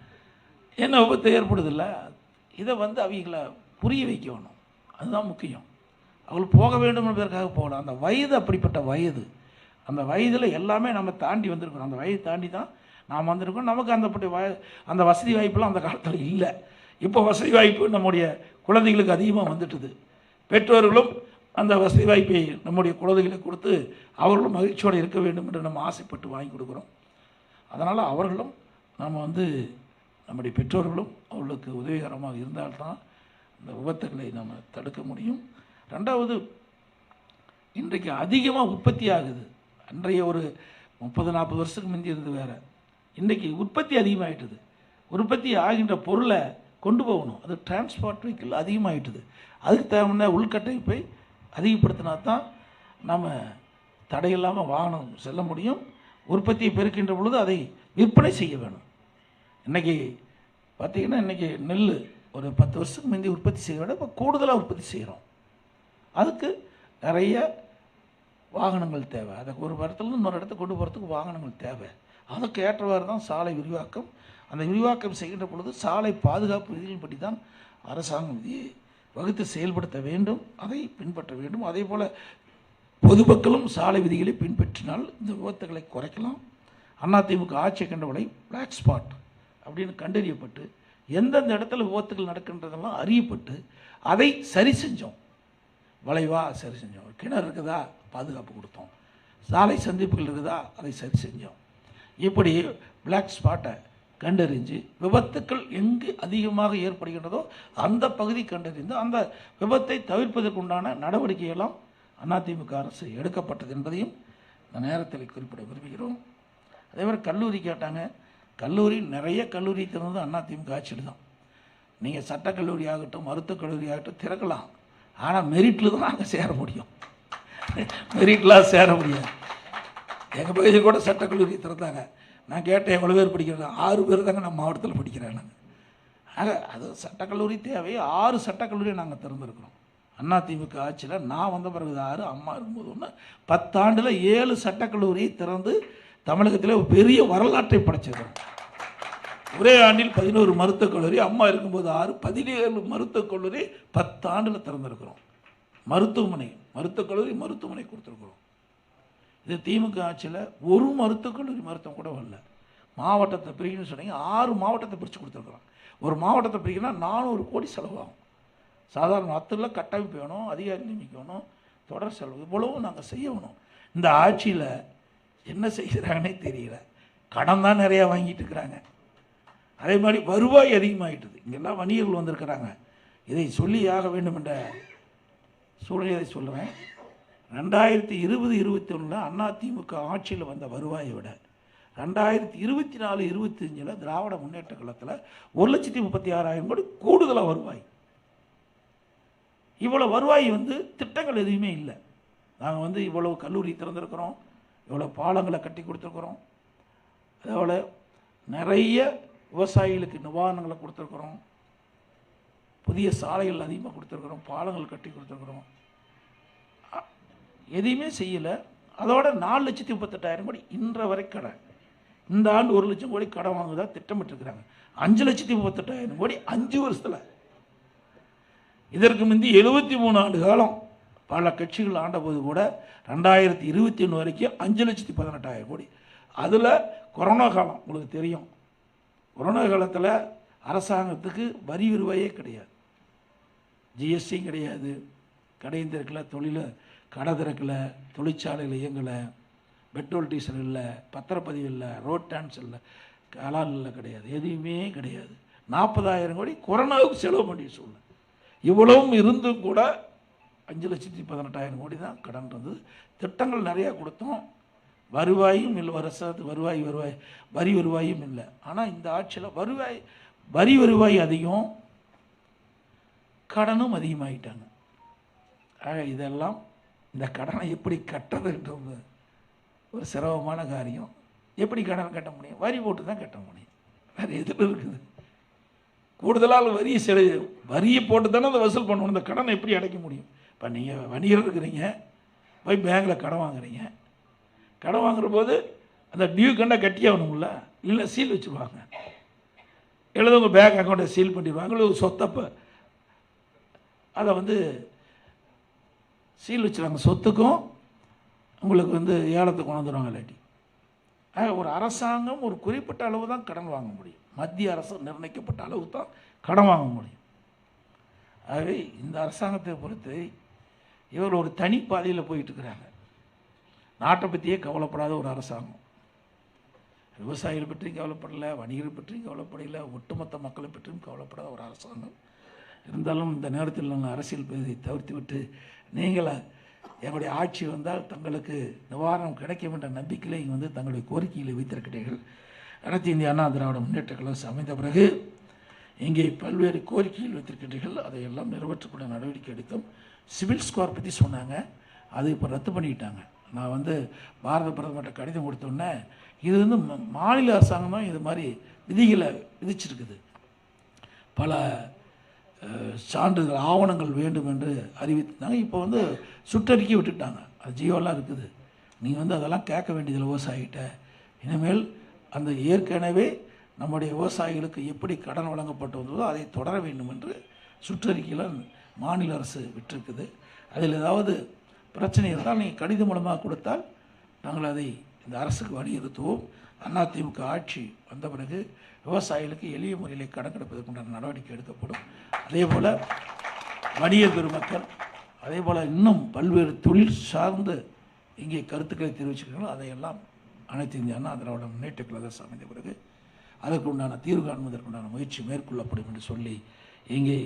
Speaker 14: என்ன விபத்து ஏற்படுதில்ல. இதை அவங்களை புரிய வைக்கணும். அதுதான் முக்கியம். அவங்களுக்கு போக வேண்டும் என்பதற்காக போகலாம். அந்த வயது அப்படிப்பட்ட வயது. அந்த வயதில் எல்லாமே நம்ம தாண்டி வந்திருக்கோம். அந்த வயது தாண்டி தான் நாம் வந்திருக்கோம். நமக்கு அந்த வசதி வாய்ப்பெல்லாம் அந்த காலத்தில் இல்லை. இப்போ வசதி வாய்ப்பு நம்முடைய குழந்தைகளுக்கு அதிகமாக வந்துட்டுது. பெற்றோர்களும் அந்த வசதி வாய்ப்பை நம்முடைய குழந்தைகளுக்கு கொடுத்து அவர்களும் மகிழ்ச்சியோடு இருக்க வேண்டும் என்று நம்ம ஆசைப்பட்டு வாங்கி கொடுக்குறோம். அதனால் அவர்களும் நம்ம நம்முடைய பெற்றோர்களும் அவர்களுக்கு உதவிகரமாக இருந்தால்தான் இந்த விபத்துக்களை நம்ம தடுக்க முடியும். 2வது, இன்றைக்கு அதிகமாக உற்பத்தி ஆகுது. அன்றைய ஒரு 30-40 வருஷத்துக்கு முந்தி இருந்து வேறு. இன்றைக்கி உற்பத்தி அதிகமாகிட்டுது. உற்பத்தி ஆகின்ற பொருளை கொண்டு போகணும். அது டிரான்ஸ்போர்ட் வெஹிக்கிள் அதிகமாகிட்டுது. அதுக்கு தேவையான உள்கட்டமைப்பை அதிகப்படுத்தினா தான் நம்ம தடையில்லாமல் வாகனம் செல்ல முடியும். உற்பத்தியை பெருக்கின்ற பொழுது அதை விற்பனை செய்ய வேணும். இன்றைக்கி பார்த்திங்கன்னா, இன்றைக்கி நெல் ஒரு 10 வருஷத்துக்கு முந்தி உற்பத்தி செய்ய விட இப்போ கூடுதலாக உற்பத்தி செய்கிறோம். அதுக்கு நிறைய வாகனங்கள் தேவை. அதை ஒரு இடத்துலேருந்து இன்னொரு இடத்துக்கு கொண்டு போகிறதுக்கு வாகனங்கள் தேவை. அதுக்கு ஏற்றவாறு தான் சாலை விரிவாக்கம். அந்த விரிவாக்கம் செய்கின்ற பொழுது சாலை பாதுகாப்பு விதிகள் பற்றி தான் அரசாங்கம் விதியை வகுத்து செயல்படுத்த வேண்டும். அதை பின்பற்ற வேண்டும். அதே போல் பொதுமக்களும் சாலை விதிகளை பின்பற்றினால் இந்த விபத்துகளை குறைக்கலாம். அதிமுக ஆட்சி கண்டவளை பிளாக் ஸ்பாட் அப்படின்னு கண்டறியப்பட்டு எந்தெந்த இடத்துல விபத்துகள் நடக்கின்றதெல்லாம் அறியப்பட்டு அதை சரி செஞ்சோம். வளைவா சரி செஞ்சோம். கிணறு இருக்குதா பாதுகாப்பு கொடுத்தோம். சாலை சந்திப்புகள் இருக்குதா அதை சரி செஞ்சோம். இப்படி பிளாக் ஸ்பாட்டை கண்டறிஞ்சு விபத்துக்கள் எங்கு அதிகமாக ஏற்படுகின்றதோ அந்த பகுதி கண்டறிந்து அந்த விபத்தை தவிர்ப்பதற்குண்டான நடவடிக்கையெல்லாம் அதிமுக அரசு எடுக்கப்பட்டது என்பதையும் இந்த நேரத்தில் குறிப்பிட விரும்புகிறோம். அதே மாதிரி கல்லூரி கேட்டாங்க. கல்லூரி நிறைய கல்லூரி திறந்தது அதிமுக ஆட்சியில் தான். நீங்கள் சட்டக்கல்லூரி ஆகட்டும் மருத்துவக் கல்லூரி ஆகட்டும் திறக்கலாம். ஆனால் மெரிட்டில் தான் அங்கே சேர முடியும். மெரிட்லாம் சேர முடியாது. எங்கள் பகுதியில் கூட சட்டக்கல்லூரி திறந்தாங்க. நான் கேட்டேன் எவ்வளோ பேர் படிக்கிறேன். 6 பேர் தாங்க நம்ம மாவட்டத்தில் படிக்கிறேன். நாங்கள் ஆக அது சட்டக்கல்லூரி தேவை. 6 சட்டக்கல்லூரியை நாங்கள் திறந்துருக்கிறோம். அதிமுக ஆட்சியில் நான் வந்த பிறகு 6, அம்மா இருக்கும்போது 1, 10 ஆண்டில் 7 சட்டக்கல்லூரியை திறந்து தமிழகத்தில் ஒரு பெரிய வரலாற்றை படைச்சிருக்கிறோம். ஒரே ஆண்டில் 11 மருத்துவக் கல்லூரி, அம்மா இருக்கும்போது 6, 17 மருத்துவக் கல்லூரி 10 ஆண்டில் திறந்திருக்கிறோம். மருத்துவக் கல்லூரி மருத்துவமனை கொடுத்துருக்குறோம். இது திமுக ஆட்சியில் ஒரு மருத்துவக் கல்லூரி மருத்துவம் கூட வரல. மாவட்டத்தை பிரிக்கணும்னு சொன்னீங்க, 6 மாவட்டத்தை பிரித்து கொடுத்துருக்குறோம். ஒரு மாவட்டத்தை பிரிக்கணும்னா 400 கோடி செலவாகும். சாதாரண 10 கட்டமைப்பு வேணும், அதிகாரி நியமிக்கணும், தொடர் செலவு இவ்வளவும் நாங்கள் செய்யணும். இந்த ஆட்சியில் என்ன செய்கிறாங்கன்னே தெரியல. கடன் தான் நிறையா வாங்கிட்டு இருக்கிறாங்க. அதே மாதிரி வருவாய் அதிகமாகிட்டுது. இங்கெல்லாம் வணிகர்கள் வந்திருக்கிறாங்க. இதை சொல்லி ஆக வேண்டும் என்ற சூழ்நிலை சொல்லுவேன். 2020-21 அதிமுக ஆட்சியில் வந்த வருவாயை விட 2024-25 திராவிட முன்னேற்ற கழகத்தில் 1,36,000 கோடி கூடுதலாக வருவாய். இவ்வளோ வருவாய் திட்டங்கள் எதுவுமே இல்லை. நாங்கள் இவ்வளோ கல்லூரி திறந்திருக்கிறோம், இவ்வளோ பாலங்களை கட்டி கொடுத்துருக்குறோம், அதோட நிறைய விவசாயிகளுக்கு நிவாரணங்களை கொடுத்துருக்குறோம், புதிய சாலைகள் அதிகமாக கொடுத்துருக்குறோம், பாலங்கள் கட்டி கொடுத்துருக்குறோம். எதையுமே செய்யலை. அதோட 4,38,000 கோடி இன்ற வரை கடன். இந்த ஆண்டு 1 லட்சம் கோடி கடன் வாங்குதா திட்டமிட்டிருக்கிறாங்க. 5,38,000 கோடி 5 வருஷத்தில். இதற்கு முந்தி 73 ஆண்டு காலம் பல கட்சிகள் ஆண்டபோது கூட 2021 வரைக்கும் 5,18,000 கோடி. அதில் கொரோனா காலம் உங்களுக்கு தெரியும். கொரோனா காலத்தில் அரசாங்கத்துக்கு வரி வருவாயே கிடையாது, ஜிஎஸ்டியும் கிடையாது, கடையும் திறக்கலை, கடை திறக்கலை, தொழிற்சாலைகள் இயங்கலை, பெட்ரோல் டீசல் இல்லை, பத்திரப்பதிவு இல்லை, ரோட் டான்ஸ் இல்லை, கலால் இல்லை, கிடையாது, எதுவுமே கிடையாது. 40,000 கோடி கொரோனாவுக்கு செலவு பண்ணிய சூழ்நிலை. இவ்வளவும் இருந்தும் கூட 5,18,000 கோடி தான் கடன் இருந்தது. திட்டங்கள் நிறையா கொடுத்தோம். வருவாயும் இல்லை, வருஷத்துக்கு வரி வருவாயும் இல்லை. ஆனால் இந்த ஆட்சியில் வரி வருவாய் அதிகம், கடனும் அதிகமாகிட்டாங்க. ஆக இதெல்லாம் இந்த கடனை எப்படி கட்டுறதுன்றது ஒரு சிரமமான காரியம். எப்படி கடன் கட்ட முடியும்? வரி போட்டு தான் கட்ட முடியும். வேறு எதில் இருக்குது? கூடுதலாக வரியை போட்டு தானே அதை வசூல் பண்ணணும். இந்த கடனை எப்படி அடைக்க முடியும்? இப்போ நீங்கள் வணிகர் இருக்கிறீங்க, போய் பேங்கில் கடன் வாங்குறீங்க. கடன் வாங்குற போது அந்த டியூ கண்டை கட்டியாகணும்ல, இல்லை சீல் வச்சுருவாங்க. எழுத உங்கள் பேங்க் அக்கௌண்ட்டை சீல் பண்ணிடுவாங்க. ஒரு சொத்தப்போ அதை சீல் வச்சுருவாங்க. சொத்துக்கும் உங்களுக்கு ஏலத்துக்கு கொண்டு வந்துடுவாங்க. இல்லாட்டி ஒரு அரசாங்கம் ஒரு குறிப்பிட்ட அளவு தான் கடன் வாங்க முடியும். மத்திய அரசு நிர்ணயிக்கப்பட்ட அளவு தான் கடன் வாங்க முடியும். ஆகவே இந்த அரசாங்கத்தை பொறுத்து இவர் ஒரு தனி பாதையில் போயிட்டு இருக்கிறாங்க. நாட்டை பற்றியே கவலைப்படாத ஒரு அரசாங்கம். விவசாயிகளை பற்றியும் கவலைப்படலை, வணிகரை பற்றியும் கவலைப்படலை, ஒட்டுமொத்த மக்களை பற்றியும் கவலைப்படாத ஒரு அரசாங்கம். இருந்தாலும் இந்த நேரத்தில் நாங்கள் அரசியல் பேதை தவிர்த்து விட்டு நீங்கள் எங்களுடைய ஆட்சி வந்தால் தங்களுக்கு நிவாரணம் கிடைக்கும் என்ற நம்பிக்கையில் தங்களுடைய கோரிக்கைகளை வைத்திருக்கிறீர்கள். அனைத்து இந்திய அண்ணா திராவிட முன்னேற்ற கழகம் அமைந்த பிறகு இங்கே பல்வேறு கோரிக்கைகள் வைத்திருக்கின்றீர்கள். அதையெல்லாம் நிறைவேற்றக்கூடிய நடவடிக்கை எடுத்தோம். சிவில் ஸ்கோர் பற்றி சொன்னாங்க, அது இப்போ ரத்து பண்ணிக்கிட்டாங்க. நான் பாரத பிரதமர்கிட்ட கடிதம் கொடுத்தோன்னே இது மாநில அரசாங்கம் தான் இது மாதிரி விதிகளை விதிச்சிருக்குது. பல சான்றுகள் ஆவணங்கள் வேண்டும் என்று அறிவித்தாங்க. இப்போ சுற்றறிக்கை விட்டுட்டாங்க. அது ஜியோலாம் இருக்குது. நீங்கள் அதெல்லாம் கேட்க வேண்டியதில்லை விவசாயிகிட்ட. இனிமேல் அந்த ஏற்கனவே நம்முடைய விவசாயிகளுக்கு எப்படி கடன் வழங்கப்பட்டு வந்ததோ அதை தொடர வேண்டும் என்று சுற்றறிக்கையில் மாநில அரசு விட்டிருக்குது. அதில் ஏதாவது பிரச்சனை இருந்தால் நீங்கள் கடிதம் மூலமாக கொடுத்தால் நாங்கள் அதை இந்த அரசுக்கு வலியுறுத்துவோம். அதிமுக ஆட்சி வந்த பிறகு விவசாயிகளுக்கு எளிய முறையில் கணக்கெடுப்பதற்குண்டான நடவடிக்கை எடுக்கப்படும். அதே போல் வணிக பெருமக்கள், அதே போல் இன்னும் பல்வேறு தொழில் சார்ந்த இங்கே கருத்துக்களை தெரிவிச்சிருக்கணும். அதையெல்லாம் அனைத்து இந்திய அண்ணா திராவிட முன்னேற்ற கழகம் அமைந்த பிறகு அதற்குண்டான தீர்வு காண்பதற்குண்டான முயற்சி மேற்கொள்ளப்படும் என்று சொல்லி இங்கே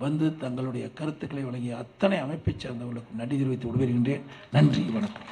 Speaker 14: வந்து தங்களுடைய கருத்துக்களை வழங்கிய அத்தனை அமைப்பைச் சேர்ந்தவர்களுக்கும் நன்றி தெரிவித்து விடுவிக்கின்றேன். நன்றி, வணக்கம்.